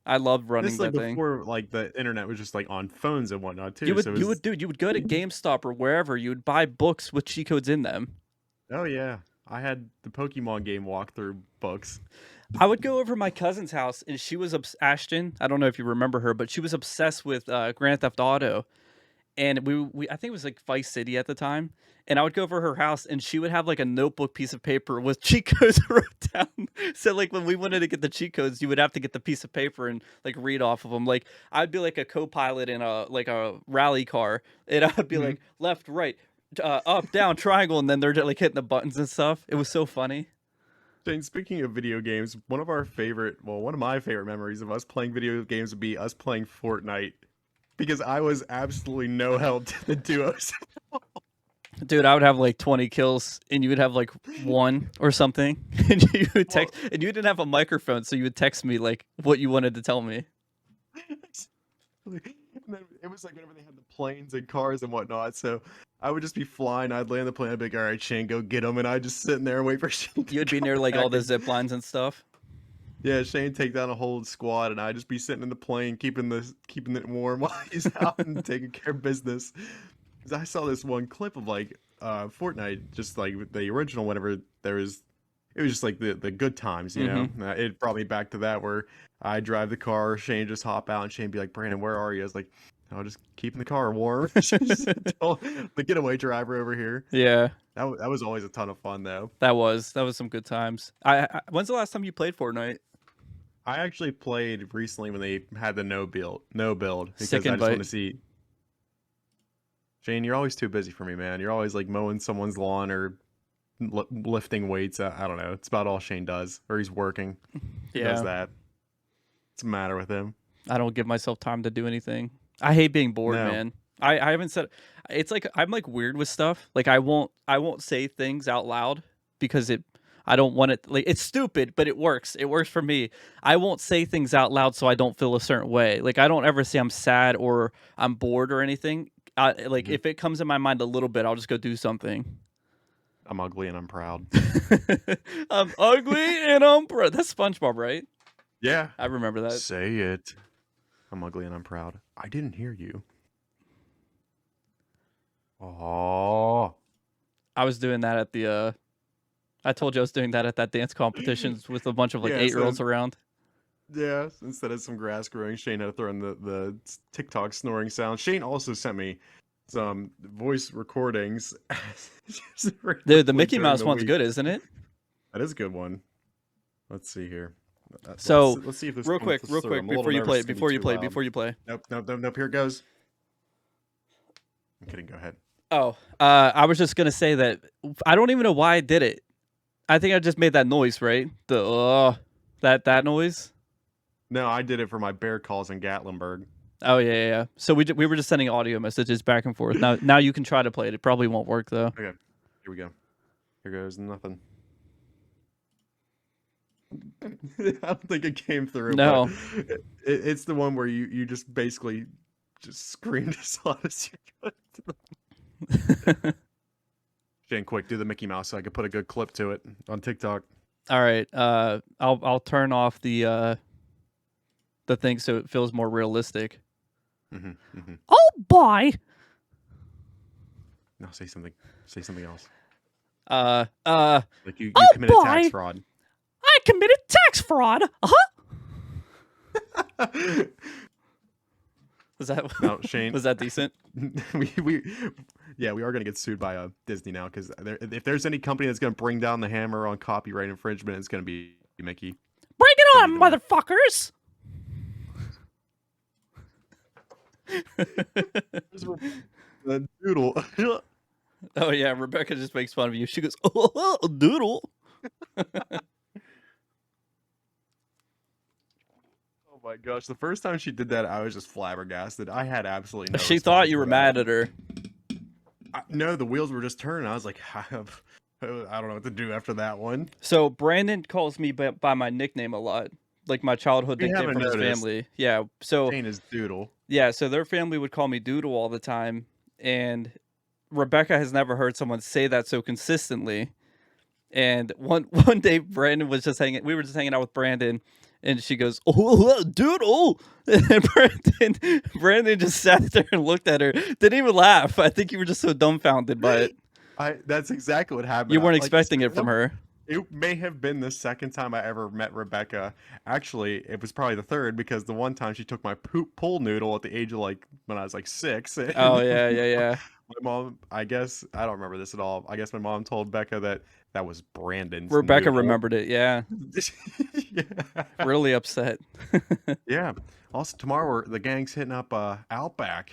I loved This running is like that thing. before like the internet was just like on phones and whatnot You too. would So it you would was, dude, you would go to GameStop or wherever, you would buy books with cheat codes in them. oh yeah, I had the Pokemon game walkthrough books. I would go over to my cousin's house, and she was Ashton. I don't know if you remember her, but she was obsessed with Grand Theft Auto, and we I think it was like Vice City at the time. And I would go over her house, and she would have like a notebook piece of paper with cheat codes wrote down. So like when we wanted to get the cheat codes, you would have to get the piece of paper and like read off of them. Like I'd be like a co-pilot in a rally car, and I would be Mhm. like left, right, up, down, triangle, and then they're like hitting the buttons and stuff. It was so funny. Shane, speaking of video games, one of my favorite memories of us playing video games would be us playing Fortnite because I was absolutely no help to the duos. Dude, I would have like 20 kills and you would have like one or something. And you would Well, text and you didn't have a microphone, so you would text me like what you wanted to tell me. and then it was like whenever they had the planes and cars and whatnot, so I would just be flying. I'd land the plane. I'd be like, "All right, Shane, go get them," and I'd just sit in there and wait for Shane to You would be come near like all back. the And zip lines and stuff. yeah, Shane take down a whole squad, and I'd just be sitting in the plane, keeping it warm while he's out and taking care of business. Because I saw this one clip of like Fortnite, just like with the original. Whenever there was, it was just like the good times, you know. Mm-hmm. It brought me back to that where I drive the car, Shane just hop out, and Shane be like, "Brandon, where are you?" I was like, "Oh, just keeping the car warm." Just tell the getaway driver over here. Yeah, That was always a ton of fun though. that was some good times. When's the last time you played Fortnite? I actually played recently when they had the no build Sick because I just want invite. to see. Shane, you're always too busy for me, man. You're always like mowing someone's lawn or lifting weights. I don't know. It's about all Shane does, or he's working. He does Yeah, that. What's the matter with him? I don't give myself time to do anything. I hate being bored, No. man. I haven't said it's like I'm like weird with stuff. Like I won't say things out loud because I don't want it, like it's stupid, but it works. It works for me. I won't say things out loud so I don't feel a certain way. Like I don't ever say I'm sad or I'm bored or anything. Like Mhm. if it comes in my mind a little bit, I'll just go do something. I'm ugly and I'm proud. I'm ugly and I'm proud. That's SpongeBob, right? Yeah. I remember that. Say it. I'm ugly and I'm proud. I didn't hear you. Oh. I was doing that at the I told you I was doing that at that dance competitions with a bunch of like Yeah, 8-year-olds so around. Yeah, instead of some grass growing, Shane had to throw in the TikTok snoring sound. Shane also sent me some voice recordings just Dude, the randomly Mickey during Mouse the one's week. good, isn't it? That is a good one. Let's see here. So, Let's see if this real comes quick, through. I'm a little before you nervous play, it's gonna be too loud. before you play. Nope, nope, nope, nope. Here it goes. I'm kidding. Go ahead. Oh, I was just gonna say that I don't even know why I did it. I think I just made that noise, right? The that noise. No, I did it for my bear calls in Gatlinburg. Oh yeah. So we were just sending audio messages back and forth. Now you can try to play it. It probably won't work though. Okay, here we go. Here goes nothing. I don't think it came through, No. but it's the one where you just basically just screamed as loud as you could. Shane, quick, do the Mickey Mouse so I could put a good clip to it on TikTok. All right. I'll turn off the thing so it feels more realistic. Oh boy. No, say something. Say something else. Like you committed tax fraud. I committed tax fraud. Was that no, Shane? Was that decent? we are gonna get sued by Disney now because if there's any company that's gonna bring down the hammer on copyright infringement, it's gonna be Mickey. Bring it on, motherfuckers! The Doodle. Oh yeah, Rebecca just makes fun of you. She goes, "Oh, Doodle." Oh my gosh! The first time she did that, I was just flabbergasted. I had absolutely no. She thought you were mad at her. No, the wheels were just turning. I was like, I don't know what to do after that one. So Brandon calls me by my nickname a lot, like my childhood nickname from his family. Yeah. So Shane is Doodle. Yeah. So their family would call me Doodle all the time, and Rebecca has never heard someone say that so consistently. And one day, Brandon was just hanging. We were just hanging out with Brandon, and she goes, "Oh, Doodle!" And Brandon just sat there and looked at her. Didn't even laugh. I think you were just so dumbfounded by it. That's exactly what happened. You weren't expecting it from her. It may have been the second time I ever met Rebecca. Actually, it was probably the third because the one time she took my pool noodle at the age of when I was 6. Oh yeah. My mom, I guess, I don't remember this at all. I guess my mom told Becca that was Brandon's. Rebecca noodle. remembered it. Yeah. Yeah. Really upset. Yeah. Also, tomorrow the gang's hitting up Outback.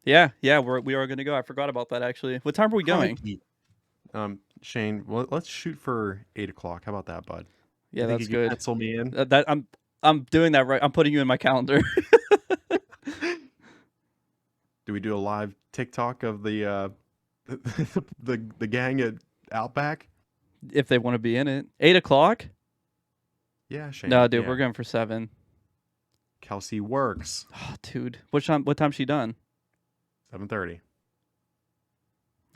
Yeah. We are going to go. I forgot about that actually. What time are we going? Shane, well, let's shoot for 8 o'clock. How about that, bud? Yeah, that's good. Pencil me in. I'm doing that right. I'm putting you in my calendar. Do we do a live TikTok of the gang at Outback? If they want to be in it. 8 o'clock? Yeah, Shane. No, dude, we're going for 7. Kelsey works. Oh, dude. What time's she done? 7:30.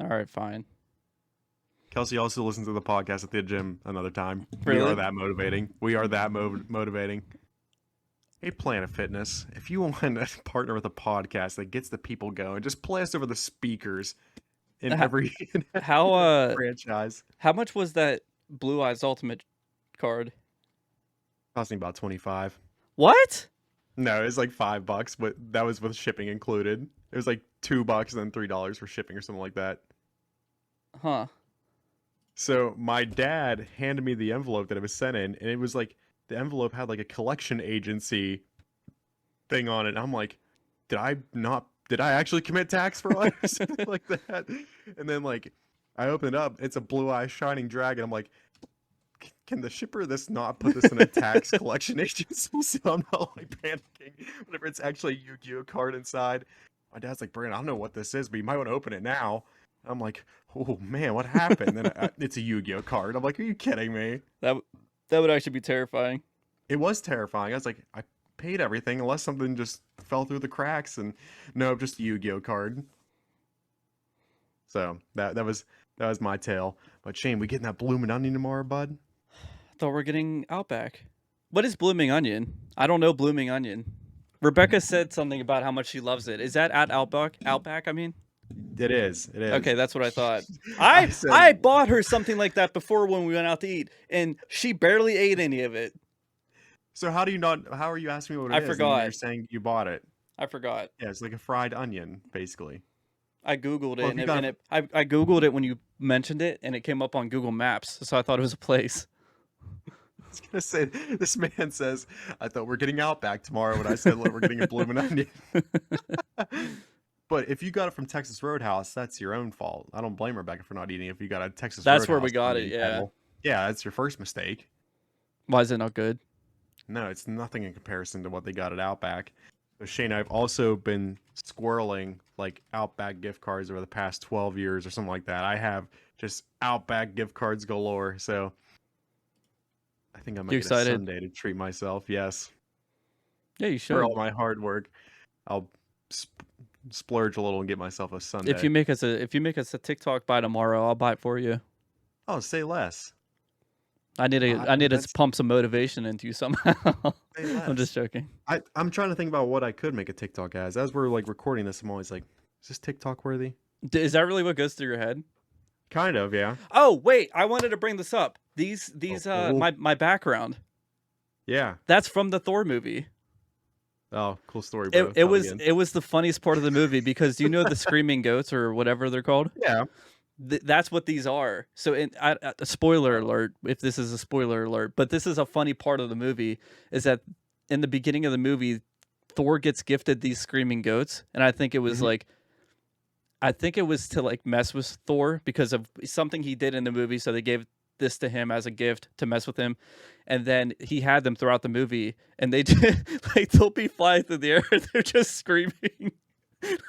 All right, fine. Kelsey also listens to the podcast at the gym another time. Really? We are that motivating. We are that motivating. Hey, Planet Fitness, if you want to partner with a podcast that gets the people going, just play us over the speakers in every franchise. How much was that Blue Eyes Ultimate card? Costing about $25. What? No, it was like $5, but that was with shipping included. It was like $2 and then $3 for shipping or something like that. Huh. So my dad handed me the envelope that it was sent in, and it was like the envelope had like a collection agency thing on it. And I'm like, did I actually commit tax fraud or something like that? And then I open it up, it's a Blue Eye Shining Dragon. I'm like, can the shipper of this not put this in a tax collection agency so I'm not panicking whenever it's actually a Yu-Gi-Oh card inside? My dad's like, Brandon, I don't know what this is, but you might want to open it now. I'm like, oh man, what happened? Then it's a Yu-Gi-Oh card. I'm like, are you kidding me? That would actually be terrifying. It was terrifying. I was like, I paid everything unless something just fell through the cracks, and no, just a Yu-Gi-Oh card. So that was my tale. But Shane, we getting that blooming onion tomorrow, bud? I thought we're getting Outback. What is blooming onion? I don't know blooming onion. Rebecca said something about how much she loves it. Is that at Outback? I mean. It is. Okay, that's what I thought. I bought her something like that before when we went out to eat, and she barely ate any of it. So how do you not? How are you asking me what I it is, and you're forgot. saying you bought it? I forgot. Yeah, it's like a fried onion, basically. I googled Well, it if you and got it, I googled it when you mentioned it and it came up on Google Maps, so I thought it was a place. I was gonna say this man says, "I thought we're getting Outback tomorrow," when I said, "Look, we're getting a bloomin' onion." But if you got it from Texas Roadhouse, that's your own fault. I don't blame Rebecca for not eating if you got a Texas That's where we Roadhouse got it. onion Yeah. kettle. Yeah, that's your first mistake. Why is it not good? No, it's nothing in comparison to what they got at Outback. So Shane, I've also been squirreling like Outback gift cards over the past 12 years or something like that. I have just Outback gift cards galore. So I think I might You get a excited? Sunday to treat myself. Yes, Yeah, you for should. all my hard work, I'll splurge a little and get myself a If Sunday. you make us a TikTok by tomorrow, I'll buy it for you. Oh, say less. I need to That's pump some motivation into you somehow. say I'm just less. joking. I'm trying to think about what I could make a TikTok as. As we're like recording this, I'm always like, is this TikTok worthy? Is that really what goes through your head? Kind of, yeah. Oh wait, I wanted to bring this up. Oh, These oh, my background. yeah. That's from the Thor movie. Oh, cool story, bro. It Tell it was again. the funniest part of the movie because you know the screaming goats or whatever they're called. Yeah. That's what these are. So, spoiler alert, if this is a spoiler alert, but this is a funny part of the movie is that in the beginning of the movie, Thor gets gifted these screaming goats, and I think it was Hmm. to like mess with Thor because of something he did in the movie. So they gave this to him as a gift to mess with him, and then he had them throughout the movie, and they just, like they'll be flying through the air, and they're just screaming.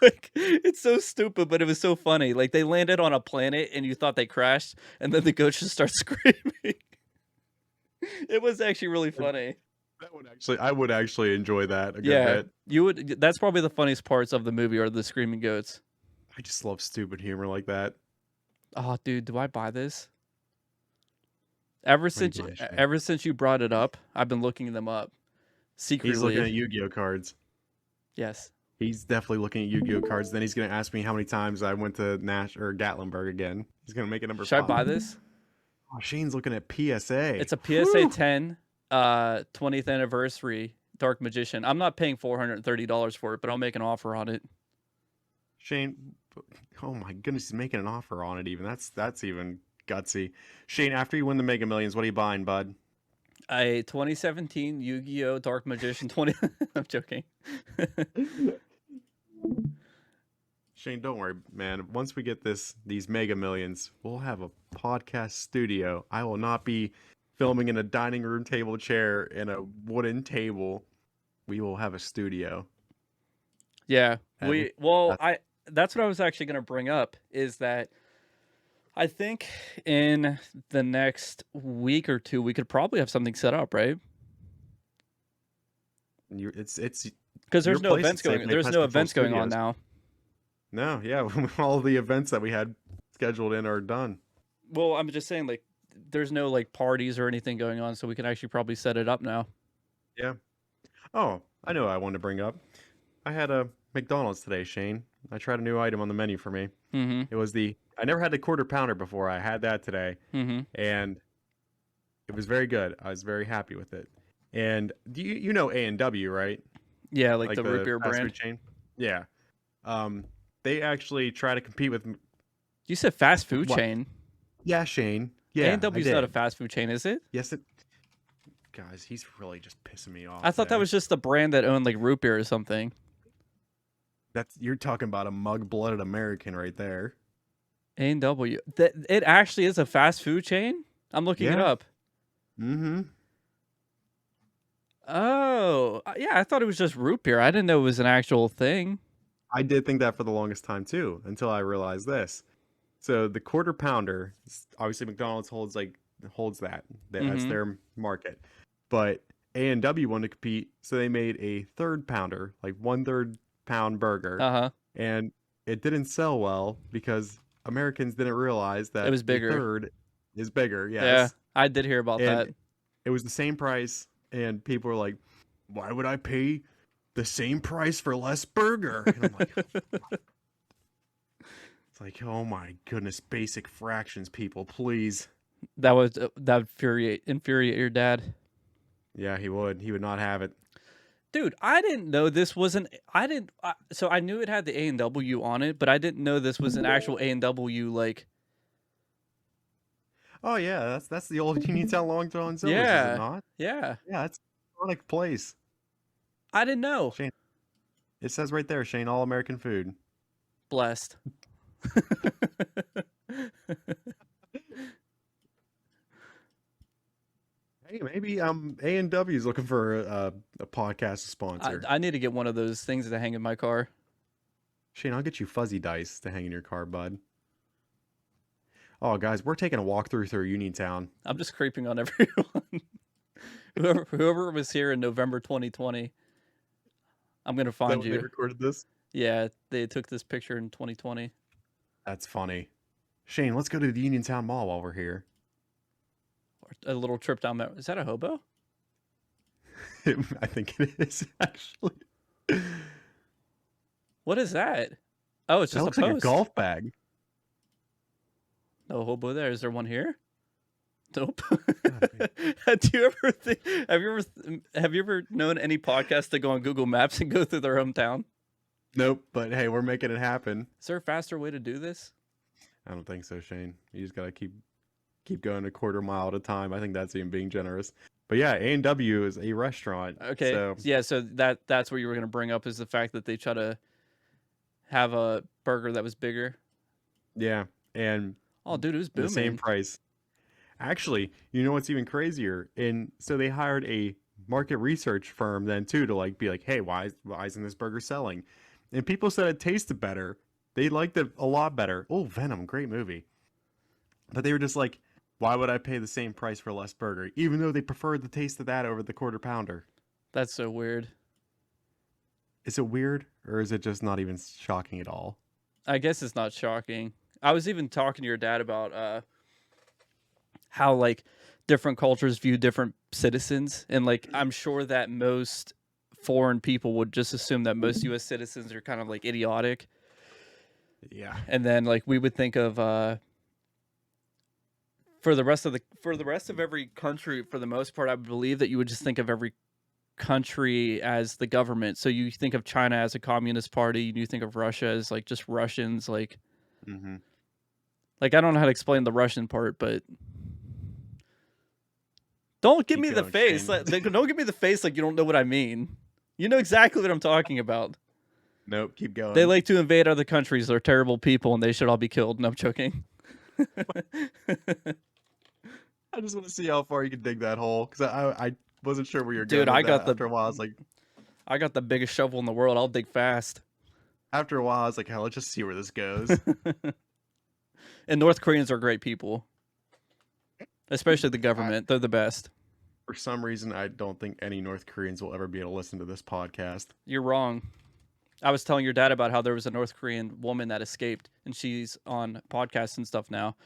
Like it's so stupid, but it was so funny. Like they landed on a planet, and you thought they crashed, and then the goats just start screaming. It was actually really funny. That would actually, I would actually enjoy that a good Yeah, bit. you would. That's probably the funniest parts of the movie are the screaming goats. I just love stupid humor like that. Oh, dude, do I buy this? What are you buying, Shane? Ever since you brought it up, I've been looking them up He's looking secretly. at Yu-Gi-Oh cards. Yes. He's definitely looking at Yu-Gi-Oh cards. Then he's gonna ask me how many times I went to Nash or Gatlinburg again. He's gonna make it number Should I buy 5. this? Oh, Shane's looking at PSA. It's a PSA 10 20th anniversary Dark Magician. I'm not paying $430 for it, but I'll make an offer on it. Shane, oh my goodness, he's making an offer on it. Even that's even gutsy. Shane, after you win the Mega Millions, what are you buying, bud? A 2017 Yu-Gi-Oh! Dark Magician 20. I'm joking. Shane, don't worry, man. Once we get these Mega Millions, we'll have a podcast studio. I will not be filming in a dining room table chair and a wooden table. We will have a studio. Yeah. And that's That's what I was actually going to bring up is that I think in the next week or two we could probably have something set up, right? it's Because your place. there's no events going on Studios. now. No, yeah, all the events that we had scheduled in are done. Well, I'm just saying like there's no like parties or anything going on, so we can actually probably set it up now. Yeah. Oh, I know what I wanted to bring up. I had a McDonald's today, Shane. I tried a new item on the menu for me. Mm-hmm. It was I never had the quarter pounder before. I had that today, Mm-hmm. and it was very good. I was very happy with it. And you know A&W, right? Yeah, like Like the root the beer fast brand. food chain. Yeah. They actually try to compete with You said fast food what? chain. Yeah, Shane. Yeah, I A&W is not a did. fast food chain, is it? Yes, it. Guys, he's really just pissing me off I thought that today. was just the brand that owned like root beer or something. You're talking about a mug-blooded American right there. A&W. That it actually is a fast food chain? I'm looking it Yeah. up. Mm-hmm. Oh, yeah, I thought it was just root beer. I didn't know it was an actual thing. I did think that for the longest time too, until I realized this. So the quarter pounder, obviously McDonald's holds that. That's Mm-hmm. their market. But A&W wanted to compete, so they made a third pounder, like 1/3 pound burger, Uh-huh. and it didn't sell well because Americans didn't realize It that was a bigger. third is bigger. Yeah, Yes, I did hear about and that. it was the same price, and people were like, "Why would I pay the same price for less burger?" And I'm like, it's like, oh my goodness, basic fractions, people, please. That would infuriate your dad. Yeah, he would. He would not have it. Dude, I didn't know this wasn't. So I knew it had the A&W on it, but I didn't know this was an actual A&W. Like, Oh yeah, that's the old Uniontown Long John Silver's, is it yeah, not? yeah, Yeah, it's an iconic place. I didn't know. Shane, it says right there, Shane, all American food. Blessed. Hey, maybe A&W is looking for a podcast sponsor. I need to get one of those things to hang in my car. Shane, I'll get you fuzzy dice to hang in your car, bud. Oh, guys, we're taking a walk through Uniontown. I'm just creeping on everyone. whoever was here in November 2020, I'm gonna Is that find when they you. recorded this? Yeah, they took this picture in 2020. That's funny. Shane, let's go to the Uniontown Mall while we're here. A little trip down there. Is that a hobo? I think it is, actually. What is that? Oh, it's That just looks a like a post. golf bag. No hobo there. Is there one here? Nope. God, Do you ever think? Have you ever known any podcast to go on Google Maps and go through their hometown? Nope, but hey, we're making it happen. Is there a faster way to do this? I don't think so, Shane. You just gotta keep going a quarter mile at a time. I think that's even being generous. But yeah, A&W is a restaurant. Okay. So Yeah. So that's what you were gonna bring up is the fact that they try to have a burger that was bigger. yeah, and Oh, dude, it was the booming. same price. Actually, you know what's even crazier? And so they hired a market research firm then too to like be like, hey, why isn't this burger selling? And people said it tasted better. They liked it a lot better. Oh, Venom, great movie. But they were just like, why would I pay the same price for less burger? Even though they preferred the taste of that over the quarter pounder. That's so weird. Is it weird? Or is it just not even shocking at all? I guess it's not shocking. I was even talking to your dad about how like different cultures view different citizens, and like I'm sure that most foreign people would just assume that most U.S. citizens are kind of like idiotic, Yeah. and then like we would think of for the rest of every country, for the most part, I believe that you would just think of every country as the government. So you think of China as a communist party, and you think of Russia as like just Russians, like. Mm-hmm. Like, I don't know how to explain the Russian part, but don't give me the face. Like, don't give me the face like you don't know what I mean. You know exactly what I'm talking about. Nope, keep going. They like to invade other countries. They're terrible people, and they should all be killed. No, I'm joking. I just want to see how far you can dig that hole because I wasn't sure where you're going. Dude, with I that. got the. After a while, I was like, I got the biggest shovel in the world. I'll dig fast. after a while, I was like, hell, let's just see where this goes. And North Koreans are great people, especially the government. They're the best. For some reason, I don't think any North Koreans will ever be able to listen to this podcast. You're wrong. I was telling your dad about how there was a North Korean woman that escaped, and she's on podcasts and stuff now.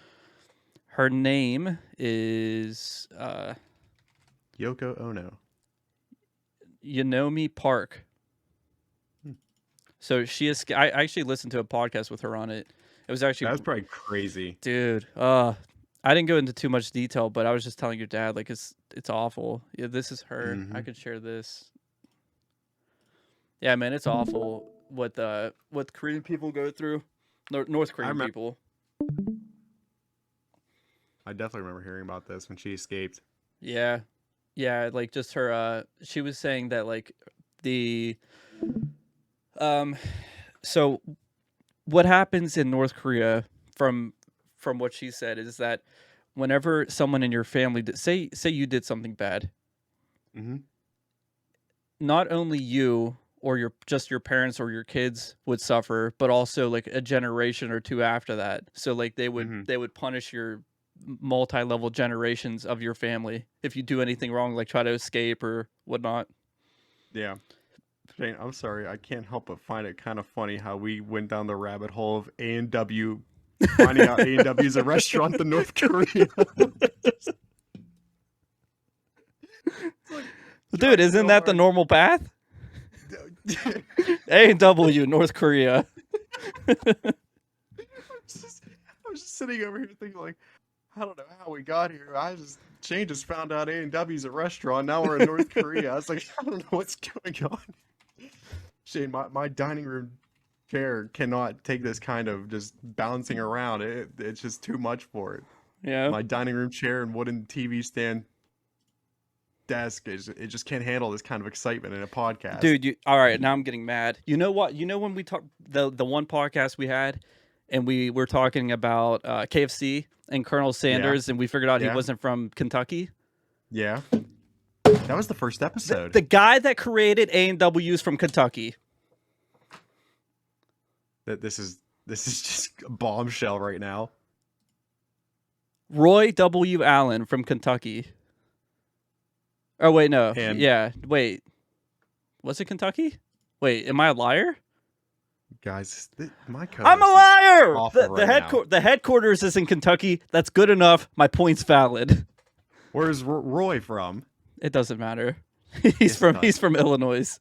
Her name is Yoko Ono. Yunomi Park. So she I actually listened to a podcast with her on it. It was actually That was probably crazy. dude. I didn't go into too much detail, but I was just telling your dad like it's awful. Yeah, this is her. Mhm. I could share this. Yeah, man, it's awful what Korean people go through. North Korean people. I definitely remember hearing about this when she escaped. Yeah. Yeah, like just her she was saying that like the so what happens in North Korea from what she said is that whenever someone in your family say you did something bad, Mm-hmm. not only you or your parents or your kids would suffer, but also like a generation or two after that. So like they would punish your multi-level generations of your family if you do anything wrong, like try to escape or whatnot. Yeah. Shane, I'm sorry. I can't help but find it kind of funny how we went down the rabbit hole of A&W, finding out A&W is a restaurant in North Korea. Dude, isn't that the normal path? A&W, North Korea. I was just sitting over here thinking like, I don't know how we got here. Shane just found out A&W's a restaurant. Now we're in North Korea. I was like, I don't know what's going on. Shane, my dining room chair cannot take this kind of just bouncing around. It's just too much for it. Yeah. My dining room chair and wooden TV stand desk it just can't handle this kind of excitement in a podcast. Dude, all right, now I'm getting mad. You know what? You know when we talked the one podcast we had and we were talking about KFC and Colonel Sanders and we figured out he wasn't from Kentucky? Yeah. That was the first episode. The guy that created A&W is from Kentucky. This is just a bombshell right now. Roy W. Allen from Kentucky. Oh, wait, no. Yeah, wait. Was it Kentucky? Wait, am I a liar? Guys, my code I'm a liar! The headquarters is in Kentucky. That's good enough. My point's valid. Where's Roy from? It doesn't matter. He's from Illinois.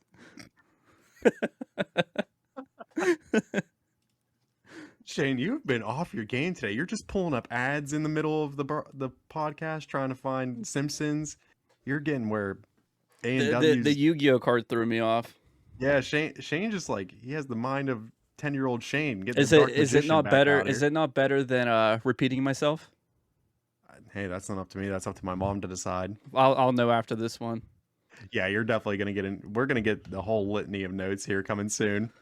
Shane, you've been off your game today. You're just pulling up ads in the middle of the podcast, trying to find Simpsons. You're getting where A&W. The Yu-Gi-Oh card threw me off. Yeah, Shane just like he has the mind of 10-year-old Shane. Is it not better? Is it not better than repeating myself? Hey, that's not up to me. That's up to my mom to decide. I'll know after this one. Yeah, you're definitely gonna get in. We're gonna get the whole litany of notes here coming soon.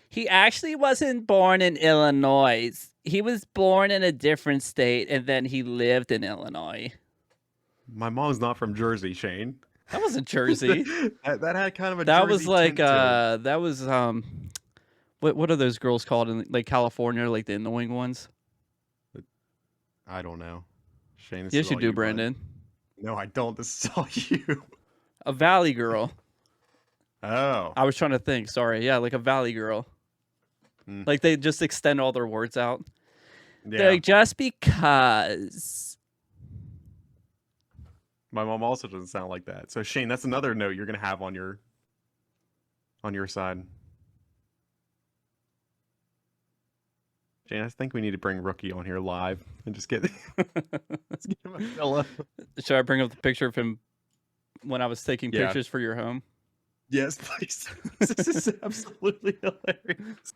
He actually wasn't born in Illinois. He was born in a different state, and then he lived in Illinois. My mom's not from Jersey, Shane. That wasn't Jersey. that had kind of a. That Jersey was like that was what are those girls called in like California, like the annoying ones? I don't know. Shane, yes, you do, Brandon. No, I don't. This is all you. A valley girl. Oh. I was trying to think. Sorry. Yeah, like a valley girl. Like they just extend all their words out. Yeah. Like just because. My mom also doesn't sound like that. So Shane, that's another note you're gonna have on your side. Shane, I think we need to bring Rookie on here live and just get, let's get him a pillow. Should I bring up the picture of him when I was taking pictures for your home? Yes, please. This is absolutely hilarious.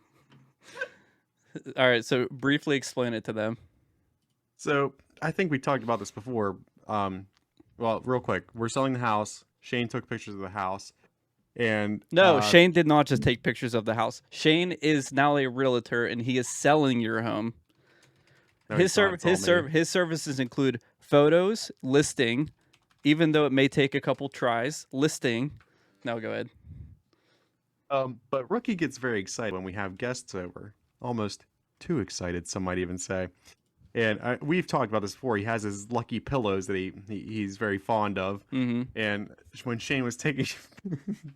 All right, so briefly explain it to them. So I think we talked about this before. Well, real quick, we're selling the house. Shane took pictures of the house, and no, Shane did not just take pictures of the house. Shane is now a realtor, and he is selling your home. No, his services include photos, listing, even though it may take a couple tries, listing. Now go ahead. But Rookie gets very excited when we have guests over. Almost too excited, some might even say. And we've talked about this before. He has his lucky pillows that he's very fond of. Mm-hmm. And when Shane was taking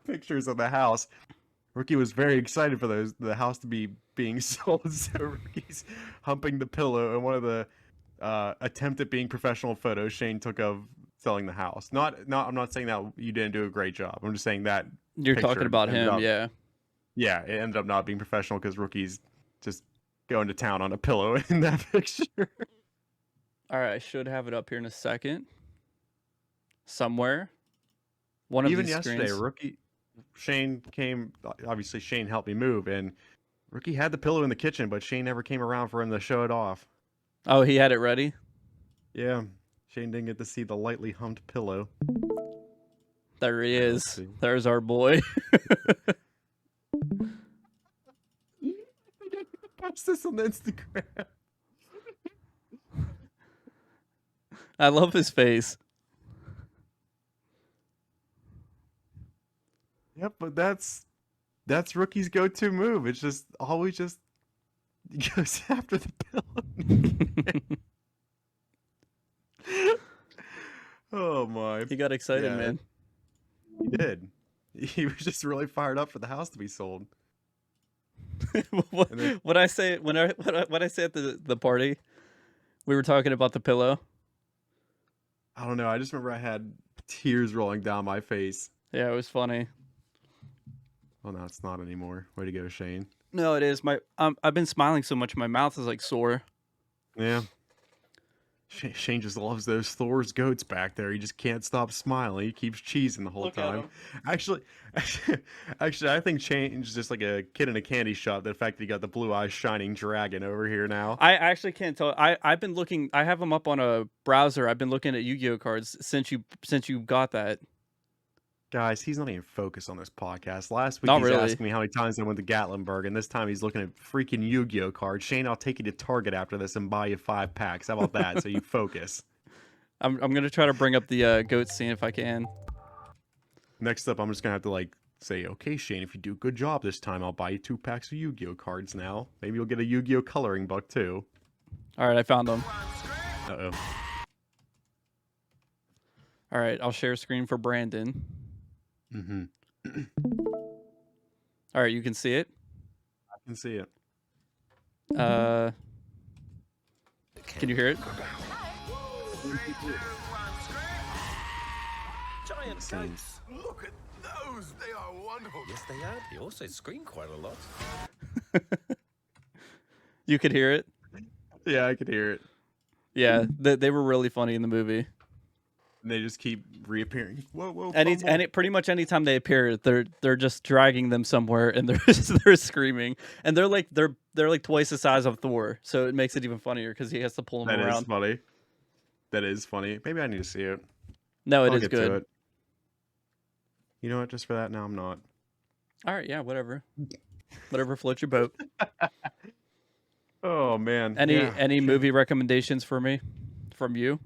pictures of the house, Rookie was very excited for the house to be being sold. So Rookie's humping the pillow, and one of the attempt at being professional photos Shane took of selling the house. I'm not saying that you didn't do a great job. I'm just saying that you're talking about him. Yeah, it ended up not being professional because Rookie's just going to town on a pillow in that picture. All right, I should have it up here in a second. Somewhere. One of even these yesterday, screens. Shane came. Obviously, Shane helped me move, and Rookie had the pillow in the kitchen, but Shane never came around for him to show it off. Oh, he had it ready? Yeah, Shane didn't get to see the lightly humped pillow. There he is. There's our boy. Post this on Instagram. I love his face. Yep, but that's Rookie's go-to move. It's just always just he goes after the pillow. Oh my! He got excited, man. He did. He was just really fired up for the house to be sold. What I say at the party, we were talking about the pillow. I don't know. I just remember I had tears rolling down my face. Yeah, it was funny. Well, no, it's not anymore. Way to go, Shane. No, it is. I've been smiling so much, my mouth is like sore. Yeah. Shane just loves those Thor's goats back there. He just can't stop smiling. He keeps cheesing the whole Look at time. him. Actually, actually, I think Shane's just like a kid in a candy shop. The fact that he got the blue eyes shining dragon over here now. I actually can't tell. I've been looking. I have them up on a browser. I've been looking at Yu-Gi-Oh cards since you got that. Guys, he's not even focused on this podcast. Last week Not he's really. asking me how many times I went to Gatlinburg, and this time he's looking at freaking Yu-Gi-Oh cards. Shane, I'll take you to Target after this and buy you 5 packs. How about that? So you focus. I'm gonna try to bring up the goat scene if I can. Next up, I'm just gonna have to like say, okay, Shane, if you do a good job this time, I'll buy you 2 packs of Yu-Gi-Oh cards now. Maybe you'll get a Yu-Gi-Oh coloring book too. All right, I found them. Uh-oh. All right, I'll share screen for Brandon. Mm-hmm. All right, you can see it. I can see it. Can you hear it? Giant Same. goats. Look at those. They are wonderful. Yes, they are. They also scream quite a lot. You could hear it. Yeah, I could hear it. Yeah, they were really funny in the movie. And they just keep reappearing. Whoa, whoa. Pretty much anytime they appear, they're just dragging them somewhere and they're screaming, and they're like twice the size of Thor, so it makes it even funnier because he has to pull them That around. is funny. That is funny. Maybe I need to see it. No, I'll it is get to good. it. You know what? Just for that, now I'm not. All right, yeah, whatever floats your boat. Oh man. Any Yeah. any movie recommendations for me from you?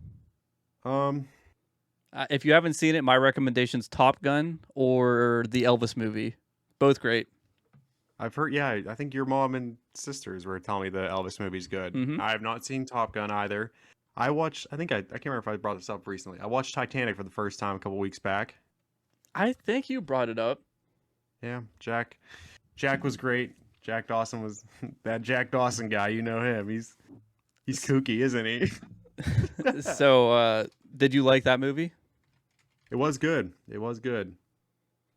If you haven't seen it, my recommendation's Top Gun or the Elvis movie. Both great. I've heard. Yeah, I think your mom and sisters were telling me the Elvis movie's good. Mhm. I have not seen Top Gun either. I watched. I think I can't remember if I brought this up recently. I watched Titanic for the first time a couple weeks back. I think you brought it up. Yeah, Jack was great. Jack Dawson was that Jack Dawson guy. You know him. He's kooky, isn't he? So, did you like that movie? It was good. It was good.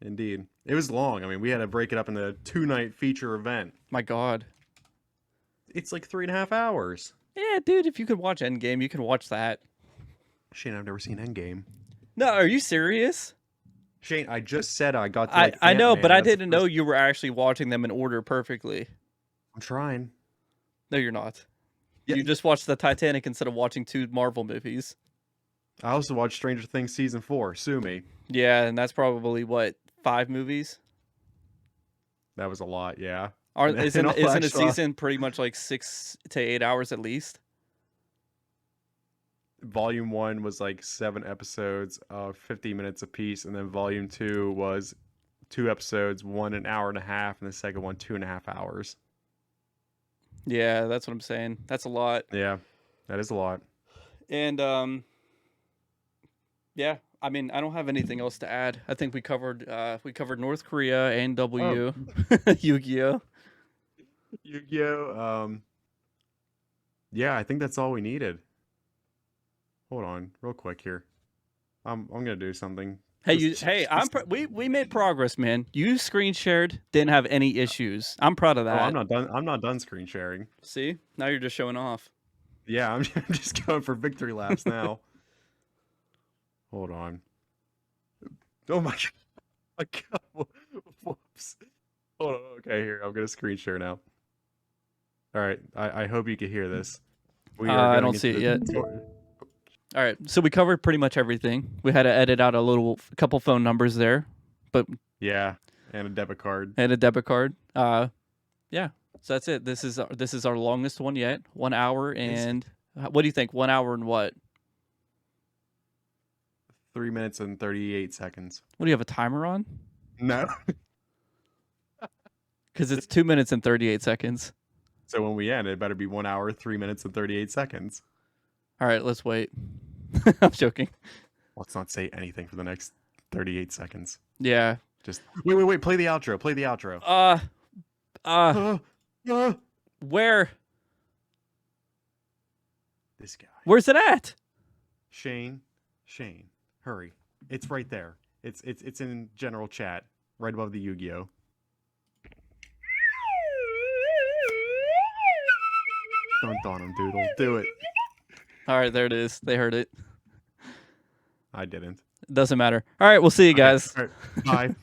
Indeed. It was long. I mean, we had to break it up into a 2-night feature event. My God. It's like 3.5 hours. Yeah, dude, if you could watch Endgame, you can watch that. Shane, I've never seen Endgame. No, are you serious? Shane, I just said I got to like I know, Ant-Man. but I That's the didn't know first- you were actually watching them in order perfectly. I'm trying. No, you're not. Yeah. You just watched the Titanic instead of watching 2 Marvel movies. I also watched Stranger Things season 4. Sue me. Yeah, and that's probably what, 5 movies? That was a lot. Yeah. Isn't all a actual- season pretty much like 6 to 8 hours at least? Volume 1 was like 7 episodes of 50 minutes apiece, and then Volume 2 was 2 episodes, 1 an hour and a half, and the second one 2.5 hours. Yeah, that's what I'm saying. That's a lot. Yeah, that is a lot. And yeah, I mean, I don't have anything else to add. I think we covered North Korea, ANW, Yu-Gi-Oh. Yu-Gi-Oh. Yeah, I think that's all we needed. Hold on, real quick here. I'm gonna do something. Hey, Just- we made progress, man. You screen shared, didn't have any issues. I'm proud of Oh, that. I'm not done. I'm not done screen sharing. See, now you're just showing off. Yeah, I'm just going for victory laps now. Hold on. Oh my god. Whoops. Hold on. Okay, here. I'm gonna screen share now. All right. I hope you can hear this. We I going don't see into it the- yet. All right, so we covered pretty much everything. We had to edit out a couple phone numbers there, but Yeah, and a debit card. and a debit card. Yeah. So that's it. This is our longest one yet. 1 hour and what do you think? 1 hour and what? 3 minutes and 38 seconds. What do you have a timer on? No. Because it's 2 minutes and 38 seconds. So when we end, it better be 1 hour, 3 minutes, and 38 seconds. All right, let's wait. I'm joking. Let's not say anything for the next 38 seconds. Yeah. Just wait. Play the outro. Play the outro. Where? This guy. Where's it at? Shane, hurry. It's right there. It's in general chat, right above the Yu-Gi-Oh. Don't on him, Doodle. Do it. All right, there it is. They heard it. I didn't. Doesn't matter. All right, we'll see you Okay, guys. all right, bye.